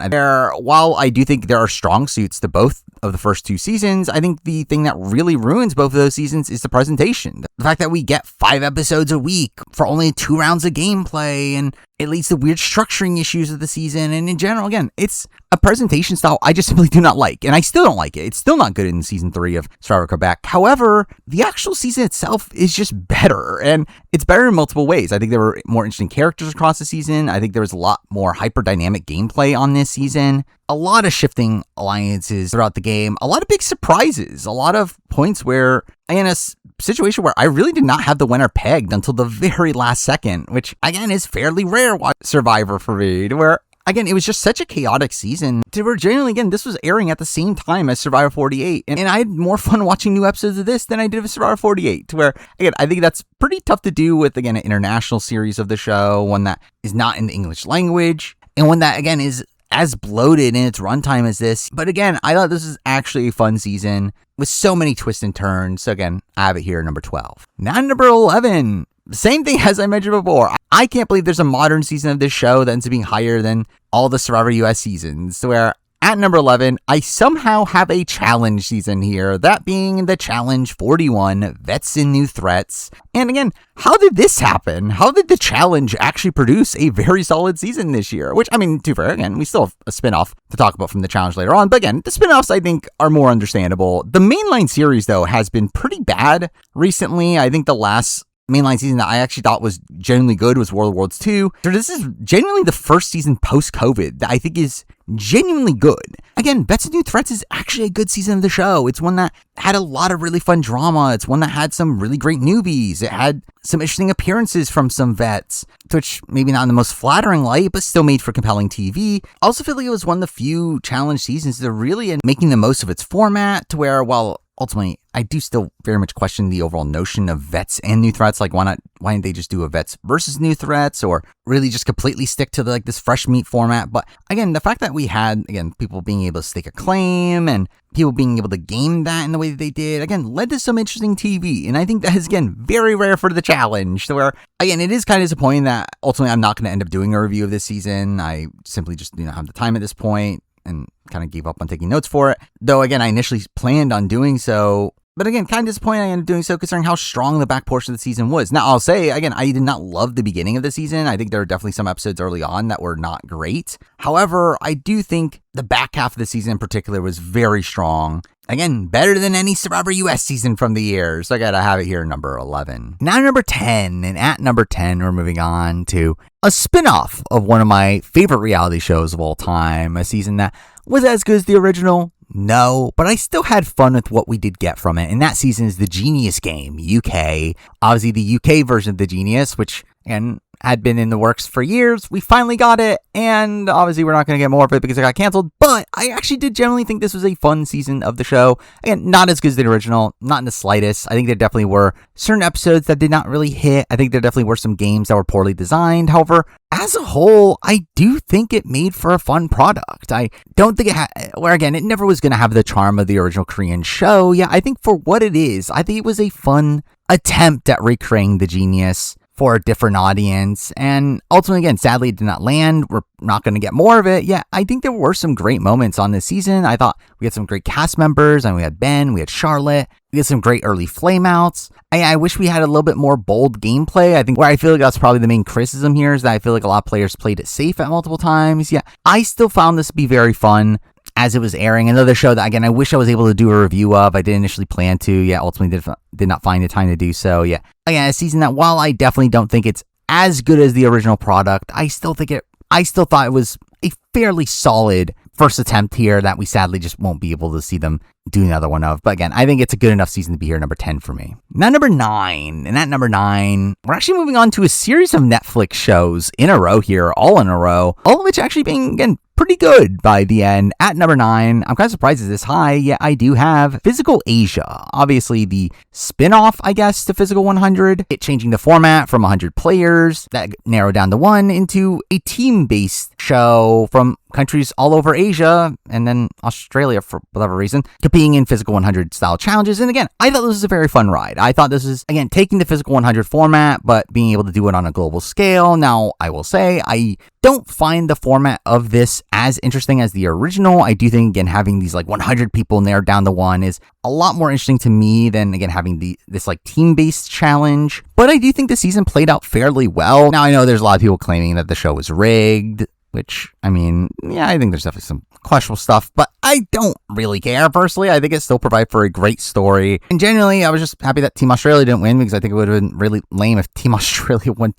While I do think there are strong suits to both of the first 2 seasons, I think the thing that really ruins both of those seasons is the presentation. The fact that we get 5 episodes a week for only 2 rounds of gameplay, and it leads to weird structuring issues of the season. And in general, again, it's a presentation style I just simply do not like. And I still don't like it. It's still not good in season 3 of Survivor Quebec. However, the actual season itself is just better. And it's better in multiple ways. I think there were more interesting characters across the season. I think there was a lot more hyper-dynamic gameplay on this season. A lot of shifting alliances throughout the game. A lot of big surprises. A lot of points where, in a situation where I really did not have the winner pegged until the very last second, which, again, is fairly rare watch Survivor for me, where, again, it was just such a chaotic season to where, generally, again, this was airing at the same time as Survivor 48. And I had more fun watching new episodes of this than I did of Survivor 48, to where, again, I think that's pretty tough to do with, again, an international series of the show, one that is not in the English language, and one that, again, is as bloated in its runtime as this. But again, I thought this was actually a fun season with so many twists and turns. So again, I have it here at number 12. Now number 11. Same thing as I mentioned before. I can't believe there's a modern season of this show that ends up being higher than all the Survivor US seasons, where at number 11, I somehow have a challenge season here, that being the Challenge 41, Vets and New Threats. And again, how did this happen? How did the challenge actually produce a very solid season this year? Which, I mean, to be fair, again, we still have a spinoff to talk about from the challenge later on. But again, the spinoffs, I think, are more understandable. The mainline series, though, has been pretty bad recently. I think the last mainline season that I actually thought was genuinely good was World Wars 2. So this is genuinely the first season post-COVID that I think is genuinely good. Again, Vets and New Threats is actually a good season of the show. It's one that had a lot of really fun drama. It's one that had some really great newbies. It had some interesting appearances from some vets, which maybe not in the most flattering light, but still made for compelling TV. I also feel like it was one of the few challenge seasons that are really making the most of its format, to where, while ultimately, I do still very much question the overall notion of vets and new threats. Like, why didn't they just do a vets versus new threats, or really just completely stick to this fresh meat format? But again, the fact that we had, again, people being able to stake a claim and people being able to game that in the way that they did, again, led to some interesting TV. And I think that is, again, very rare for the challenge, to where, again, it is kind of disappointing that ultimately I'm not going to end up doing a review of this season. I simply just do not have the time at this point, and kind of gave up on taking notes for it. Though, again, I initially planned on doing so. But again, kind of disappointed I ended up doing so, considering how strong the back portion of the season was. Now, I'll say, again, I did not love the beginning of the season. I think there were definitely some episodes early on that were not great. However, I do think the back half of the season in particular was very strong. Again, better than any Survivor US season from the year. So I gotta have it here, number 11. Now number 10, and at number 10, we're moving on to a spin-off of one of my favorite reality shows of all time, a season that was as good as the original. No, but I still had fun with what we did get from it. And that season is the Genius Game UK. Obviously, the UK version of the Genius, which had been in the works for years. We finally got it, and obviously we're not going to get more of it because it got canceled, but I actually did generally think this was a fun season of the show. Again, not as good as the original, not in the slightest. I think there definitely were certain episodes that did not really hit. I think there definitely were some games that were poorly designed. However, as a whole, I do think it made for a fun product. I don't think it never was going to have the charm of the original Korean show. Yeah, I think for what it is, I think it was a fun attempt at recreating the Genius for a different audience, and ultimately, again, sadly, it did not land. We're not going to get more of it. Yeah, I think there were some great moments on this season. I thought we had some great cast members, and we had Ben, we had Charlotte, we had some great early flameouts. I wish we had a little bit more bold gameplay. I think where I feel like that's probably the main criticism here is that I feel like a lot of players played it safe at multiple times. Yeah, I still found this to be very fun as it was airing. Another show that, again, I wish I was able to do a review of. I did initially plan to. Yeah, ultimately did not find the time to do so. Yeah, again, a season that, while I definitely don't think it's as good as the original product, I still thought it was a fairly solid first attempt here that we sadly just won't be able to see them do another one of. But again, I think it's a good enough season to be here, number 10 for me. Now, number 9. And at number 9, we're actually moving on to a series of Netflix shows in a row here, all in a row, all of which actually being, again, pretty good by the end. At number 9, I'm kind of surprised it's this high, yet I do have Physical Asia. Obviously, the spin-off, I guess, to Physical 100. It changing the format from 100 players that narrowed down to 1 into a team-based show from countries all over Asia and then Australia for whatever reason, competing in Physical 100 style challenges. And again, I thought this was a very fun ride. I thought this is, again, taking the Physical 100 format, but being able to do it on a global scale. Now, I will say, I don't find the format of this as interesting as the original. I do think, again, having these 100 people narrowed down to 1 is a lot more interesting to me than, again, having this team-based challenge. But I do think the season played out fairly well. Now, I know there's a lot of people claiming that the show was rigged, which, I mean, yeah, I think there's definitely some questionable stuff, but I don't really care personally. I think it still provided for a great story. And generally, I was just happy that Team Australia didn't win, because I think it would have been really lame if Team Australia won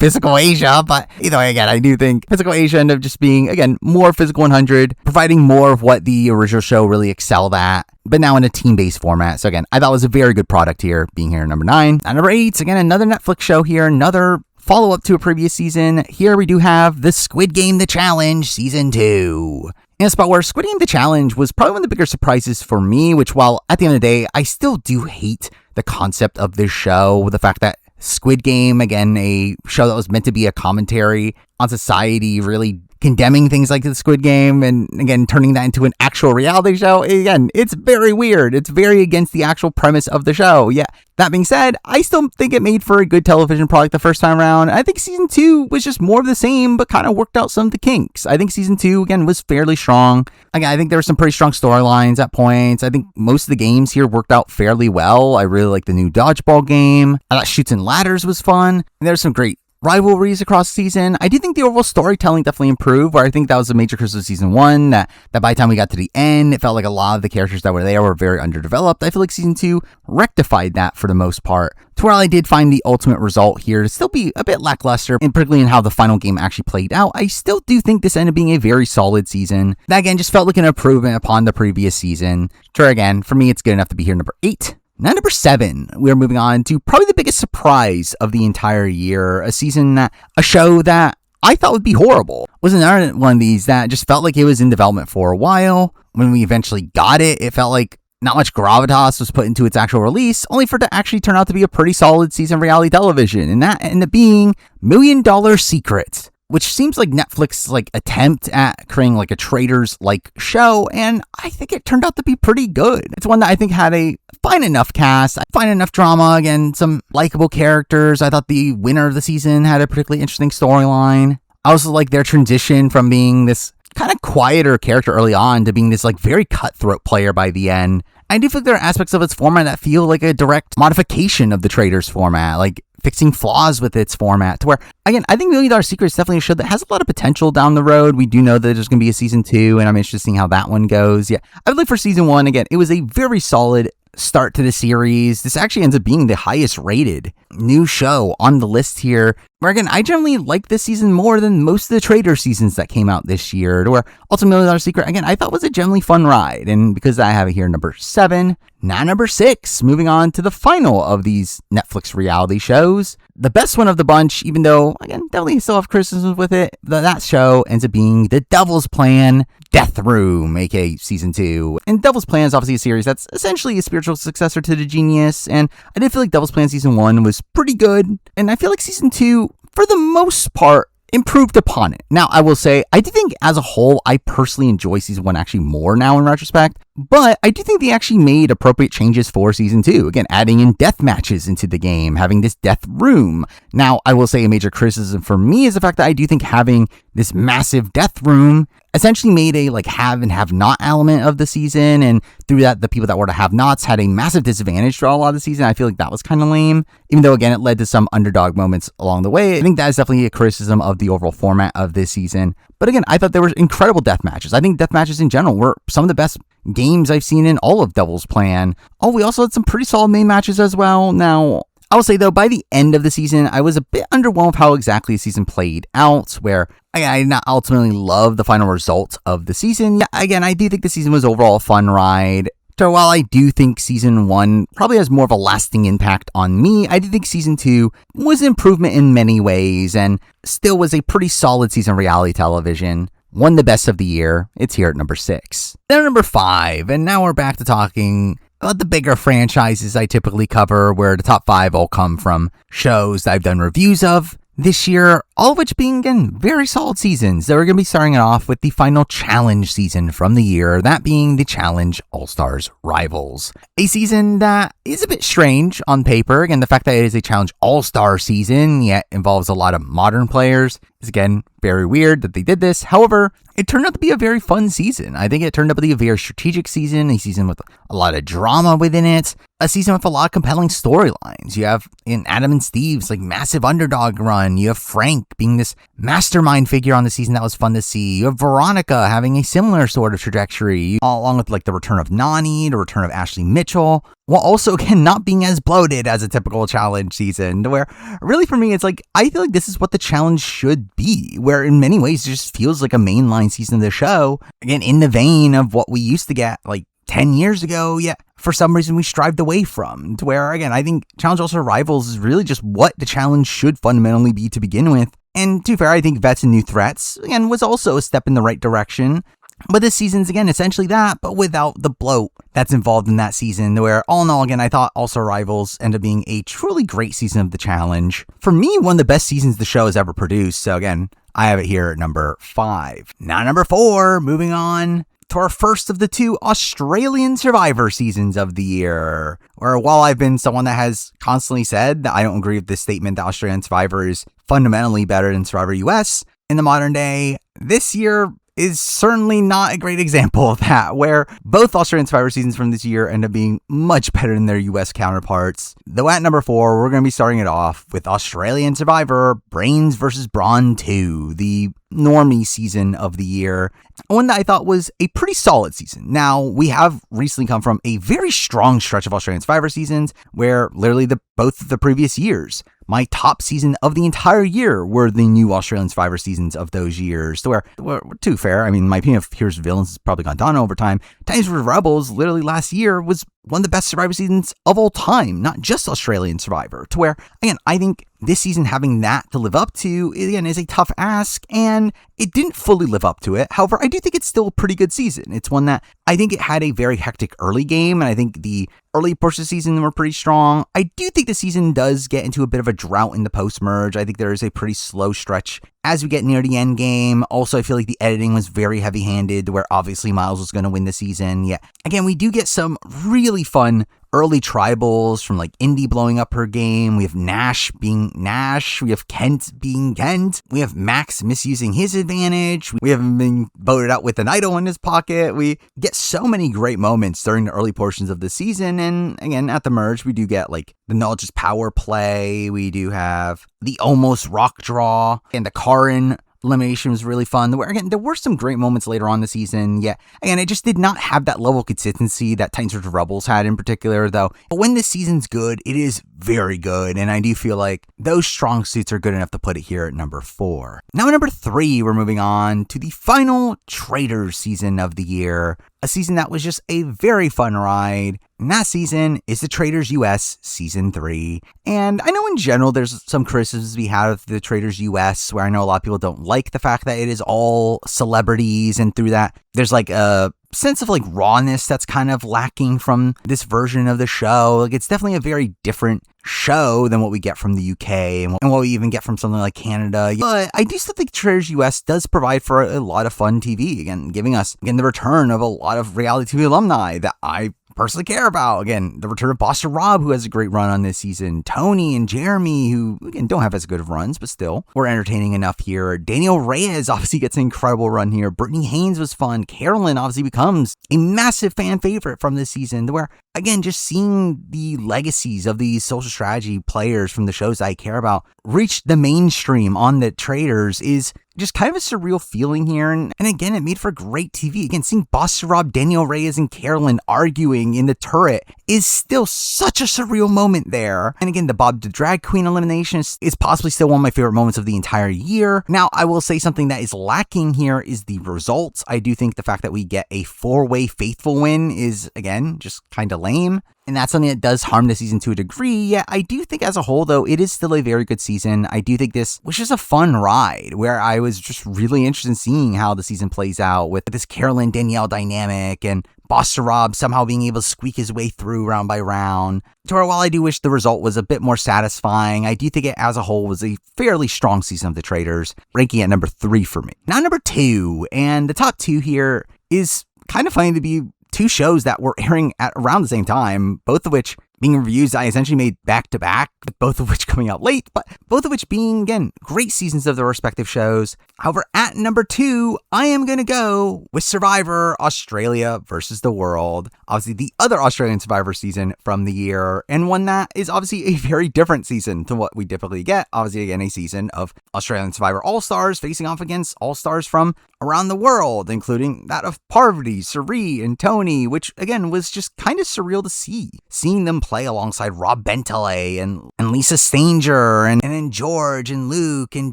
Physical Asia. But either way, again, I do think Physical Asia ended up just being, again, more Physical 100, providing more of what the original show really excelled at, but now in a team-based format. So again, I thought it was a very good product here, being here at number 9. At number 8, again, another Netflix show here, another follow-up to a previous season. Here we do have the Squid Game The Challenge Season 2. In a spot where Squid Game The Challenge was probably one of the bigger surprises for me, which, while at the end of the day, I still do hate the concept of this show, the fact that Squid Game, again, a show that was meant to be a commentary on society, really condemning things like the Squid Game and, again, turning that into an actual reality show. Again, it's very weird. It's very against the actual premise of the show. Yeah. That being said, I still think it made for a good television product the first time around. I think season 2 was just more of the same, but kind of worked out some of the kinks. I think season 2, again, was fairly strong. Again, I think there were some pretty strong storylines at points. I think most of the games here worked out fairly well. I really like the new dodgeball game. I thought Chutes and Ladders was fun. And there's some great rivalries across the season. I do think the overall storytelling definitely improved, where I think that was a major criticism of season 1, that by the time we got to the end, it felt like a lot of the characters that were there were very underdeveloped. I feel like season 2 rectified that for the most part, to where I did find the ultimate result here to still be a bit lackluster, and particularly in how the final game actually played out. I still do think this ended up being a very solid season. That, again, just felt like an improvement upon the previous season. Sure, again, for me, it's good enough to be here number 8. Now, number 7, we're moving on to probably the biggest surprise of the entire year, a show that I thought would be horrible. Was another one of these that just felt like it was in development for a while. When we eventually got it, it felt like not much gravitas was put into its actual release, only for it to actually turn out to be a pretty solid season of reality television, and that ended up being $1 Million Secret, which seems like Netflix's attempt at creating a Traitors show, and I think it turned out to be pretty good. It's one that I think had a fine enough cast, fine enough drama, again, some likable characters. I thought the winner of the season had a particularly interesting storyline. I also like their transition from being this kind of quieter character early on to being this very cutthroat player by the end. I do think there are aspects of its format that feel like a direct modification of the Traitors format, fixing flaws with its format, to where, again, I think $1 Million Secret is definitely a show that has a lot of potential down the road. We do know that there's going to be a season 2, and I'm interested in seeing how that one goes. Yeah, I would like for season 1, again, it was a very solid start to the series. This actually ends up being the highest rated new show on the list here. Where again, I generally like this season more than most of the Trader seasons that came out this year. Where Ultimate Million Dollar Secret, again, I thought was a generally fun ride. And because I have it here number 7, now number 6, moving on to the final of these Netflix reality shows. The best one of the bunch, even though, again, definitely still have criticisms with it, that show ends up being The Devil's Plan Death Room, aka Season 2. And Devil's Plan is obviously a series that's essentially a spiritual successor to The Genius, and I did feel like Devil's Plan Season 1 was pretty good, and I feel like Season 2, for the most part, improved upon it. Now, I will say, I do think as a whole, I personally enjoy Season 1 actually more now in retrospect, but I do think they actually made appropriate changes for Season 2. Again, adding in death matches into the game, having this death room. Now, I will say a major criticism for me is the fact that I do think having this massive death room essentially made a have and have not element of the season, and through that the people that were to have nots had a massive disadvantage throughout a lot of the season. I feel like that was kind of lame, even though again it led to some underdog moments along the way. I think that is definitely a criticism of the overall format of this season. But again, I thought there were incredible death matches. I think death matches in general were some of the best games I've seen in all of Devil's Plan. Oh, we also had some pretty solid main matches as well. Now, I will say, though, by the end of the season, I was a bit underwhelmed with how exactly the season played out, where I did not ultimately love the final result of the season. Yeah, again, I do think the season was overall a fun ride. So while I do think Season 1 probably has more of a lasting impact on me, I do think Season 2 was an improvement in many ways and still was a pretty solid season of reality television. One of the best of the year. It's here at number 6. Then number 5, and now we're back to talking about the bigger franchises I typically cover, where the top 5 all come from shows that I've done reviews of this year, all of which being, again, very solid seasons. So we're going to be starting it off with the final challenge season from the year, that being the Challenge All-Stars Rivals. A season that is a bit strange on paper. Again, the fact that it is a Challenge All-Star season, yet involves a lot of modern players, is again very weird that they did this. However, it turned out to be a very fun season. I think it turned out to be a very strategic season, a season with a lot of drama within it, a season with a lot of compelling storylines. You have in Adam and Steve's massive underdog run. You have Frank being this mastermind figure on the season that was fun to see. You have Veronica having a similar sort of trajectory, along with the return of Nany, the return of Ashley Mitchell, while also again not being as bloated as a typical challenge season, where really for me it's I feel like this is what the challenge should be, where in many ways it just feels like a mainline season of the show, again in the vein of what we used to get 10 years ago, yet for some reason we strived away from, to where again I think Challenge All-Star Rivals is really just what the challenge should fundamentally be to begin with. And to be fair, I think Vets and New Threats again was also a step in the right direction. But this season's, again, essentially that, but without the bloat that's involved in that season, where all in all, again, I thought All-Star Rivals ended up being a truly great season of the challenge. For me, one of the best seasons the show has ever produced. So again, I have it here at number 5. Now number 4, moving on to our first of the 2 Australian Survivor seasons of the year. Where while I've been someone that has constantly said that I don't agree with this statement that Australian Survivor is fundamentally better than Survivor US in the modern day, this year is certainly not a great example of that, where both Australian Survivor seasons from this year end up being much better than their US counterparts. Though at number 4, we're going to be starting it off with Australian Survivor Brains vs. Brawn 2, the normie season of the year. One that I thought was a pretty solid season. Now, we have recently come from a very strong stretch of Australian Survivor seasons, where literally both of the previous years, my top season of the entire year were the new Australian Survivor seasons of those years. To where, to fair, I mean, my opinion of Heroes and Villains has probably gone down over time. Times vs. Rebels, literally last year, was one of the best Survivor seasons of all time, not just Australian Survivor. To where, again, I think this season having that to live up to, again, is a tough ask, and it didn't fully live up to it. However, I do think it's still a pretty good season. It's one that I think it had a very hectic early game, and I think the early portions of the season were pretty strong. I do think the season does get into a bit of a drought in the post-merge. I think there is a pretty slow stretch as we get near the end game. Also, I feel like the editing was very heavy-handed, where obviously Miles was going to win the season. Yeah, again, we do get some really fun early tribals from Indy blowing up her game. We have Nash being Nash. We have Kent being Kent. We have Max misusing his advantage. We have him being voted out with an idol in his pocket. We get so many great moments during the early portions of the season. And again, at the merge, we do get the Nulge's power play. We do have the almost rock draw and the Karin elimination was really fun. There were some great moments later on in the season. Yeah, again, it just did not have that level of consistency that Titans vs. Rebels had in particular, though. But when the season's good, it is very good, and I do feel like those strong suits are good enough to put it here at number 4. Now at number 3, we're moving on to the final Traitors season of the year, a season that was just a very fun ride. And that season is the Traitors US Season 3. And I know in general there's some criticisms we have of the Traitors US, where I know a lot of people don't like the fact that it is all celebrities, and through that there's like a sense of like rawness that's kind of lacking from this version of the show. Like, it's definitely a very different show than what we get from the UK and what we even get from something like Canada. But I do still think Traitors US does provide for a lot of fun TV, again, giving us the return of a lot of reality TV alumni that I personally care about. Again, the return of Bossa Rob, who has a great run on this season. Tony and Jeremy, who, again, don't have as good of runs, but still were entertaining enough here. Daniel Reyes obviously gets an incredible run here. Brittany Haynes was fun. Carolyn obviously becomes a massive fan favorite from this season, where, again, just seeing the legacies of these social strategy players from the shows I care about reach the mainstream on the Traitors is just kind of a surreal feeling here. And again, it made for great TV. Again, seeing Bossa Rob, Daniel Reyes, and Carolyn arguing in the turret is still such a surreal moment there. And again, the Bob the Drag Queen elimination is possibly still one of my favorite moments of the entire year. Now, I will say something that is lacking here is the results. I do think the fact that we get a 4-way faithful win is, again, just kind of lame. And that's something that does harm the season to a degree. Yeah, I do think as a whole, though, it is still a very good season. I do think this was just a fun ride where I was just really interested in seeing how the season plays out with this Carolyn Danielle dynamic and Bossa Rob somehow being able to squeak his way through round by round. To where, while I do wish the result was a bit more satisfying, I do think it as a whole was a fairly strong season of the Traitors, ranking at number 3 for me. Now number 2, and the top 2 here is kind of funny to be two shows that were airing at around the same time, both of which being reviews I essentially made back-to-back, both of which coming out late, but both of which being, again, great seasons of their respective shows. However, at number 2, I am going to go with Survivor Australia versus the World. Obviously, the other Australian Survivor season from the year, and one that is obviously a very different season to what we typically get. Obviously, again, a season of Australian Survivor All-Stars facing off against All-Stars from around the world, including that of Parvati, Cirie, and Tony, which, again, was just kind of surreal to see. Seeing them play alongside Rob Bentley and Lisa Stanger and then George and Luke and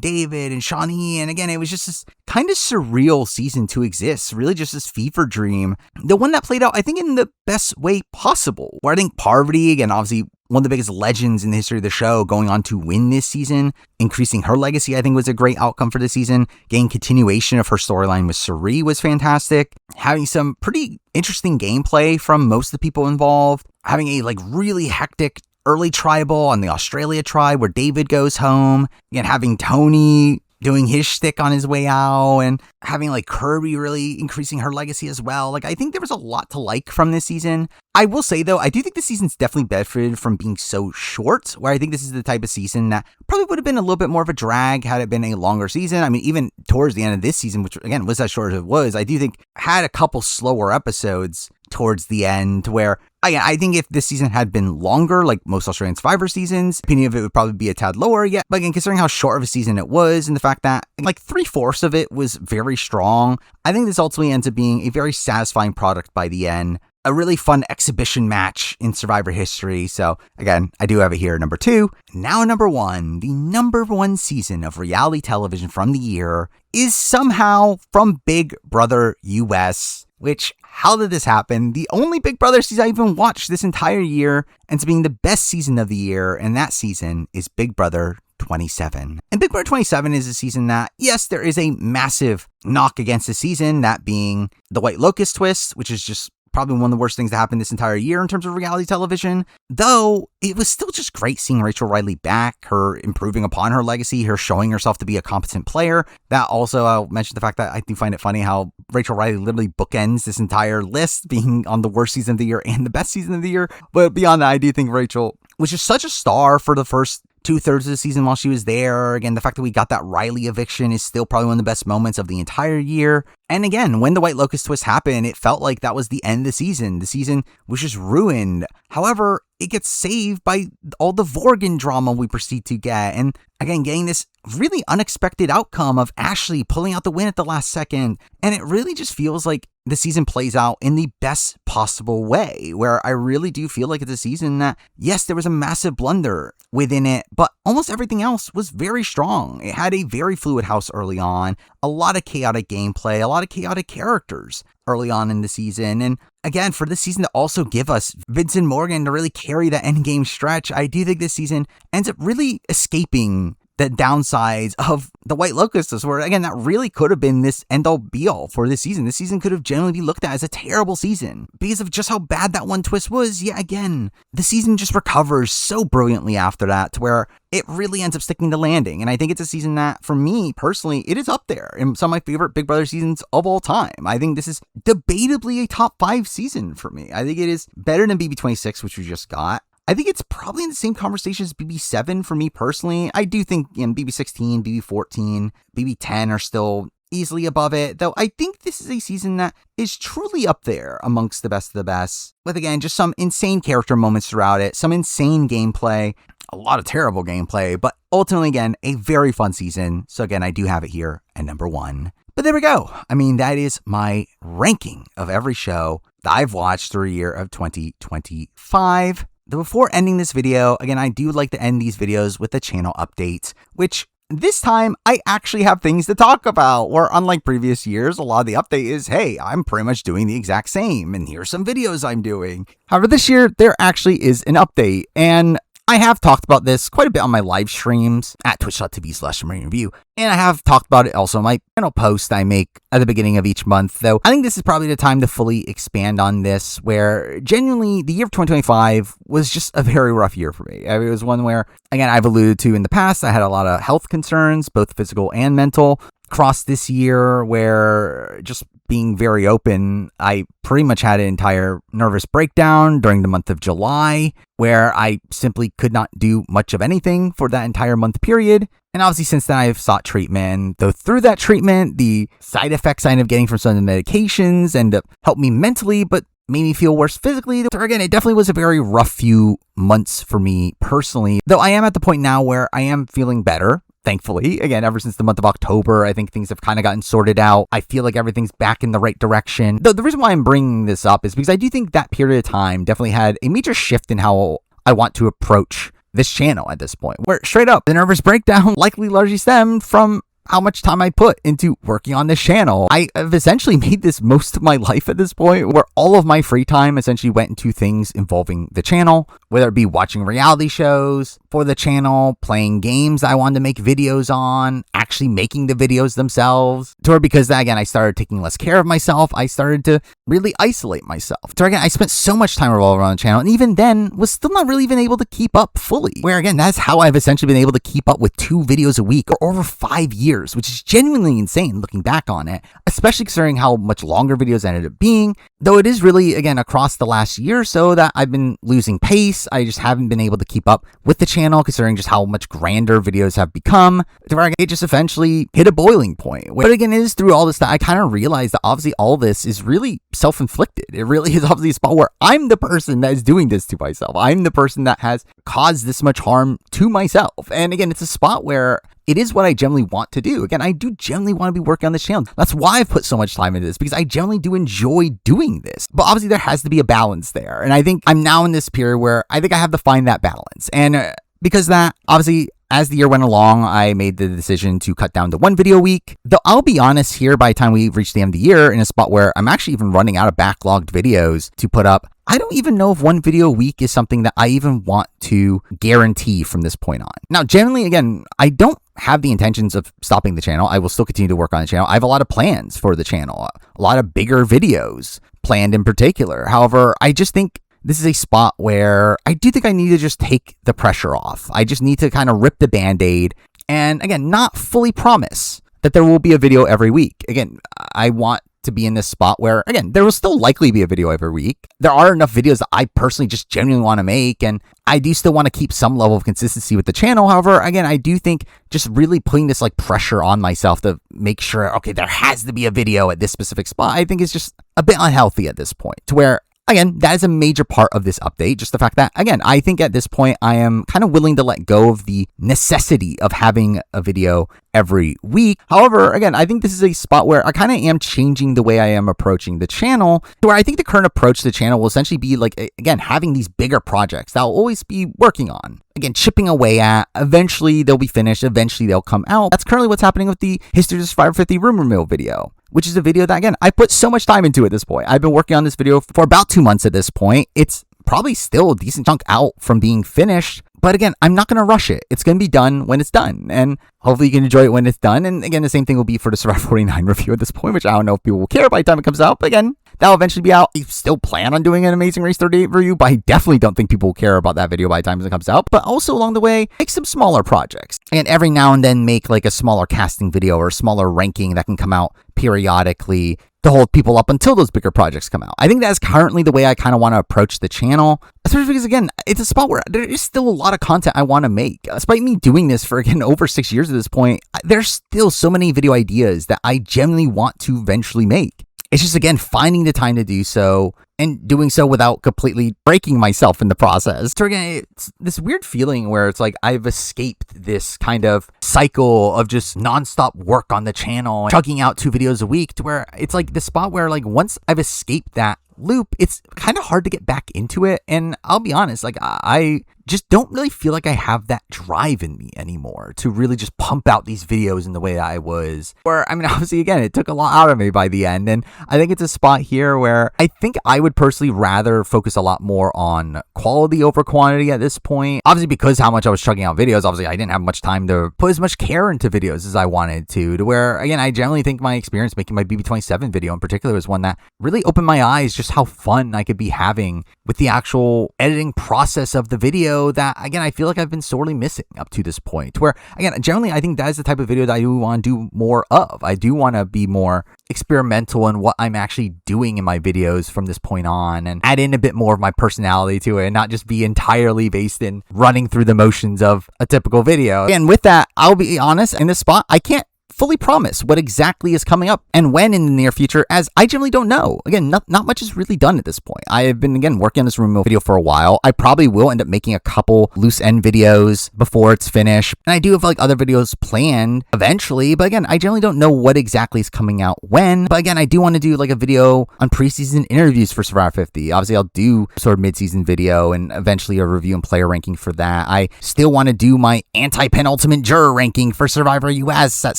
David and Shawnee. And again, it was just this kind of surreal season to exist. Really just this fever dream. The one that played out, I think, in the best way possible. Where I think Parvati, again, obviously one of the biggest legends in the history of the show, going on to win this season, increasing her legacy, I think was a great outcome for the season. Getting continuation of her storyline with Cirie was fantastic. Having some pretty interesting gameplay from most of the people involved. Having a really hectic early tribal on the Australia tribe where David goes home. Again, having Tony doing his shtick on his way out, and having Kirby really increasing her legacy as well. I think there was a lot to like from this season. I will say, though, I do think the season's definitely benefited from being so short, where I think this is the type of season that probably would have been a little bit more of a drag had it been a longer season. I mean, even towards the end of this season, which again was as short as it was, I do think had a couple slower episodes towards the end where I think if this season had been longer, like most Australian Survivor seasons, opinion of it would probably be a tad lower yet. But again, considering how short of a season it was and the fact that 3/4 of it was very strong, I think this ultimately ends up being a very satisfying product by the end. A really fun exhibition match in Survivor history. So again, I do have it here at number 2. Now number 1, the number 1 season of reality television from the year is somehow from Big Brother US, which, how did this happen? The only Big Brother season I even watched this entire year ends up being the best season of the year, and that season is Big Brother 27. And Big Brother 27 is a season that, yes, there is a massive knock against the season, that being the White Locust twist, which is just probably one of the worst things that happened this entire year in terms of reality television. Though, it was still just great seeing Rachel Riley back, her improving upon her legacy, her showing herself to be a competent player. That also, I'll mention the fact that I do find it funny how Rachel Riley literally bookends this entire list, being on the worst season of the year and the best season of the year. But beyond that, I do think Rachel was just such a star for the first 2/3 of the season while she was there. Again, the fact that we got that Riley eviction is still probably one of the best moments of the entire year. And again, when the White Lotus twist happened, it felt like that was the end of the season. The season was just ruined. However, it gets saved by all the Vorgan drama we proceed to get. And again, getting this really unexpected outcome of Ashley pulling out the win at the last second. And it really just feels like the season plays out in the best possible way, where I really do feel like it's a season that, yes, there was a massive blunder within it, but almost everything else was very strong. It had a very fluid house early on, a lot of chaotic gameplay, a lot of chaotic characters early on in the season. And again, for this season to also give us Vincent Morgan to really carry that endgame stretch, I do think this season ends up really escaping the downsides of the White Locusts, where again, that really could have been this end all be all for this season. This season could have generally be looked at as a terrible season because of just how bad that one twist was. Yet again, the season just recovers so brilliantly after that to where it really ends up sticking the landing. And I think it's a season that, for me personally, it is up there in some of my favorite Big Brother seasons of all time. I think this is debatably a top 5 season for me. I think it is better than BB26, which we just got. I think it's probably in the same conversation as BB7 for me personally. I do think BB16, BB14, BB10 are still easily above it, though I think this is a season that is truly up there amongst the best of the best, with again, just some insane character moments throughout it, some insane gameplay, a lot of terrible gameplay, but ultimately, again, a very fun season. So again, I do have it here at number 1. But there we go. I mean, that is my ranking of every show that I've watched through a year of 2025. Before ending this video, again, I do like to end these videos with the channel updates, which this time I actually have things to talk about, where unlike previous years, a lot of the update is, hey, I'm pretty much doing the exact same, and here's some videos I'm doing. However, this year, there actually is an update, and I have talked about this quite a bit on my live streams at twitch.tv/MarineReview, and I have talked about it also in my channel post I make at the beginning of each month, though I think this is probably the time to fully expand on this, where genuinely the year of 2025 was just a very rough year for me. It was one where, again, I've alluded to in the past, I had a lot of health concerns, both physical and mental, across this year, where just being very open, I pretty much had an entire nervous breakdown during the month of July, where I simply could not do much of anything for that entire month period. And obviously since then I've sought treatment, though through that treatment, the side effects I ended up getting from some of the medications ended up helped me mentally, but made me feel worse physically. So again, it definitely was a very rough few months for me personally, though I am at the point now where I am feeling better. Thankfully, again, ever since the month of October, I think things have kind of gotten sorted out. I feel like everything's back in the right direction. Though the reason why I'm bringing this up is because I do think that period of time definitely had a major shift in how I want to approach this channel at this point, where straight up, the nervous breakdown likely largely stemmed from how much time I put into working on this channel. I have essentially made this most of my life at this point, where all of my free time essentially went into things involving the channel, whether it be watching reality shows for the channel, playing games I wanted to make videos on, actually making the videos themselves, to where because again, I started taking less care of myself, I started to really isolate myself. To where again, I spent so much time revolving around the channel, and even then was still not really even able to keep up fully. Where again, that's how I've essentially been able to keep up with 2 videos a week or over 5 years, which is genuinely insane looking back on it, especially considering how much longer videos ended up being. Though it is really, again, across the last year or so that I've been losing pace. I just haven't been able to keep up with the channel, considering just how much grander videos have become, to where it just eventually hit a boiling point. But again, it is through all this that I kind of realized that obviously all this is really self-inflicted. It really is obviously a spot where I'm the person that is doing this to myself. I'm the person that has caused this much harm to myself. And again, it's a spot where it is what I generally want to do. Again, I do generally want to be working on this channel. That's why I've put so much time into this, because I generally do enjoy doing this. But obviously there has to be a balance there. And I think I'm now in this period where I think I have to find that balance. And because that, obviously, as the year went along, I made the decision to cut down to 1 video a week. Though I'll be honest here, by the time we reach the end of the year, in a spot where I'm actually even running out of backlogged videos to put up, I don't even know if 1 video a week is something that I even want to guarantee from this point on. Now, generally, again, I don't have the intentions of stopping the channel. I will still continue to work on the channel. I have a lot of plans for the channel, a lot of bigger videos planned in particular. However, I just think this is a spot where I do think I need to just take the pressure off. I just need to kind of rip the Band-Aid and, again, not fully promise that there will be a video every week. Again, I want to be in this spot where, again, there will still likely be a video every week. There are enough videos that I personally just genuinely want to make, and I do still want to keep some level of consistency with the channel. However, again, I do think just really putting this like pressure on myself to make sure, okay, there has to be a video at this specific spot, I think is just a bit unhealthy at this point, to where, again, that is a major part of this update. Just the fact that, again, I think at this point I am kind of willing to let go of the necessity of having a video every week. However, again, I think this is a spot where I kind of am changing the way I am approaching the channel, to where I think the current approach to the channel will essentially be like, again, having these bigger projects that I'll always be working on. Again, chipping away at. Eventually they'll be finished. Eventually they'll come out. That's currently what's happening with the History of Survivor 50 Rumor Mill video, which is a video that, again, I put so much time into at this point. I've been working on this video for about 2 months at this point. It's probably still a decent chunk out from being finished. But again, I'm not going to rush it. It's going to be done when it's done. And hopefully you can enjoy it when it's done. And again, the same thing will be for the Survivor 49 review at this point, which I don't know if people will care by the time it comes out. But again, that'll eventually be out. I still plan on doing an Amazing Race 38 review, but I definitely don't think people will care about that video by the time it comes out. But also along the way, make some smaller projects. And every now and then make like a smaller casting video or a smaller ranking that can come out periodically to hold people up until those bigger projects come out. I think that's currently the way I kind of want to approach the channel, especially because, again, it's a spot where there is still a lot of content I want to make. Despite me doing this for, again, over 6 years at this point, there's still so many video ideas that I genuinely want to eventually make. It's just, again, finding the time to do so and doing so without completely breaking myself in the process. So again, it's this weird feeling where it's like I've escaped this kind of cycle of just nonstop work on the channel, chugging out 2 videos a week, to where it's like the spot where, like, once I've escaped that loop, it's kind of hard to get back into it. And I'll be honest, like, I just don't really feel like I have that drive in me anymore to really just pump out these videos in the way that I was. Or, I mean, obviously, again, it took a lot out of me by the end. And I think it's a spot here where I think I would personally rather focus a lot more on quality over quantity at this point. Obviously, because how much I was chugging out videos, obviously, I didn't have much time to put as much care into videos as I wanted to where, again, I generally think my experience making my BB27 video in particular was one that really opened my eyes just how fun I could be having with the actual editing process of the video that, again, I feel like I've been sorely missing up to this point, where, again, generally I think that is the type of video that I do want to do more of. I do want to be more experimental in what I'm actually doing in my videos from this point on, and add in a bit more of my personality to it, and not just be entirely based in running through the motions of a typical video. And with that, I'll be honest, in this spot, I can't fully promise what exactly is coming up and when in the near future, as I generally don't know. Again, not much is really done at this point. I have been, again, working on this Rumor Mill video for a while. I probably will end up making a couple loose end videos before it's finished. And I do have like other videos planned eventually, but again, I generally don't know what exactly is coming out when. But again, I do want to do like a video on preseason interviews for Survivor 50. Obviously, I'll do sort of mid-season video and eventually a review and player ranking for that. I still want to do my anti-penultimate juror ranking for Survivor US at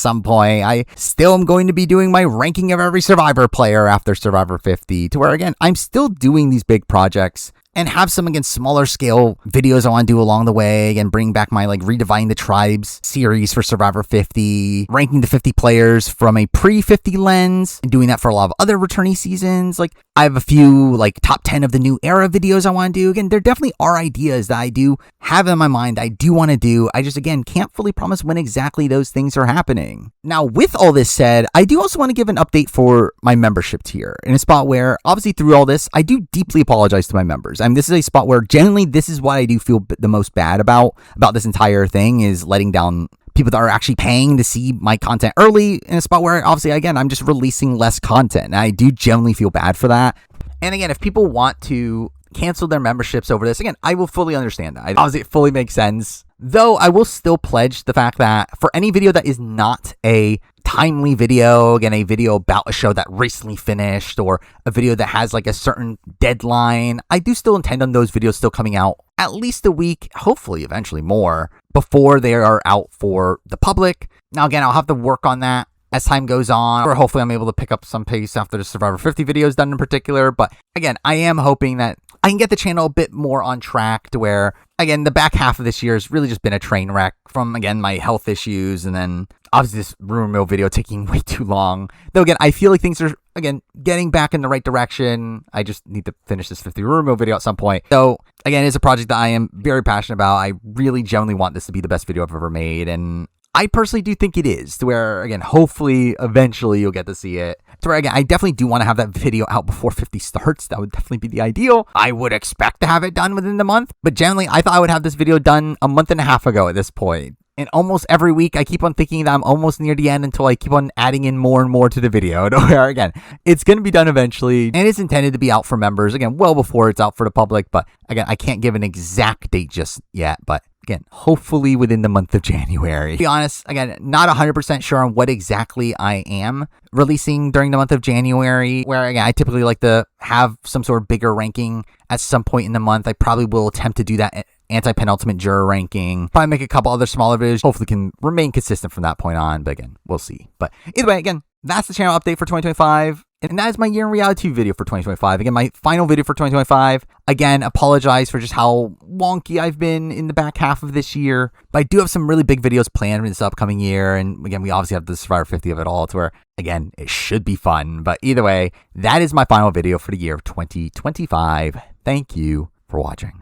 some point. I still am going to be doing my ranking of every Survivor player after Survivor 50, to where, again, I'm still doing these big projects and have some, again, smaller scale videos I want to do along the way, and bring back my like Redefining the Tribes series for Survivor 50, ranking the 50 players from a pre-50 lens, and doing that for a lot of other returnee seasons. Like, I have a few like top 10 of the new era videos I want to do. Again, there definitely are ideas that I do have in my mind I do want to do. I just, again, can't fully promise when exactly those things are happening. Now, with all this said, I do also want to give an update for my membership tier, in a spot where, obviously, through all this, I do deeply apologize to my members. I mean, this is a spot where generally this is what I do feel the most bad about this entire thing, is letting down people that are actually paying to see my content early, in a spot where, obviously, again, I'm just releasing less content. And I do generally feel bad for that. And again, if people want to cancel their memberships over this, again, I will fully understand that. Obviously, it fully makes sense. Though I will still pledge the fact that for any video that is not a timely video, again, a video about a show that recently finished, or a video that has like a certain deadline, I do still intend on those videos still coming out at least a week, hopefully eventually more, before they are out for the public. Now, again, I'll have to work on that as time goes on, or hopefully I'm able to pick up some pace after the Survivor 50 videos done in particular. But again, I am hoping that I can get the channel a bit more on track, to where, again, the back half of this year has really just been a train wreck from, again, my health issues, and then obviously this Rumor Mill video taking way too long. Though, again, I feel like things are, again, getting back in the right direction. I just need to finish this 50 Rumor Mill video at some point. So, again, it's a project that I am very passionate about. I really genuinely want this to be the best video I've ever made, and I personally do think it is, to where, again, hopefully, eventually you'll get to see it. So again, I definitely do want to have that video out before 50 starts. That would definitely be the ideal. I would expect to have it done within the month, but generally I thought I would have this video done a month and a half ago at this point. And almost every week, I keep on thinking that I'm almost near the end until I keep on adding in more and more to the video. Where, again, it's going to be done eventually, and it's intended to be out for members, again, well before it's out for the public. But again, I can't give an exact date just yet, but again, hopefully within the month of January. To be honest, again, not 100% sure on what exactly I am releasing during the month of January, where again, I typically like to have some sort of bigger ranking at some point in the month. I probably will attempt to do that anti-penultimate juror ranking, probably make a couple other smaller videos, hopefully can remain consistent from that point on, but again, we'll see. But either way, again, that's the channel update for 2025, and that is my year in reality video for 2025. Again, my final video for 2025. Again, apologize for just how wonky I've been in the back half of this year, but I do have some really big videos planned in this upcoming year, and again, we obviously have the Survivor 50 of it all, to where, again, it should be fun. But either way, that is my final video for the year of 2025. Thank you for watching.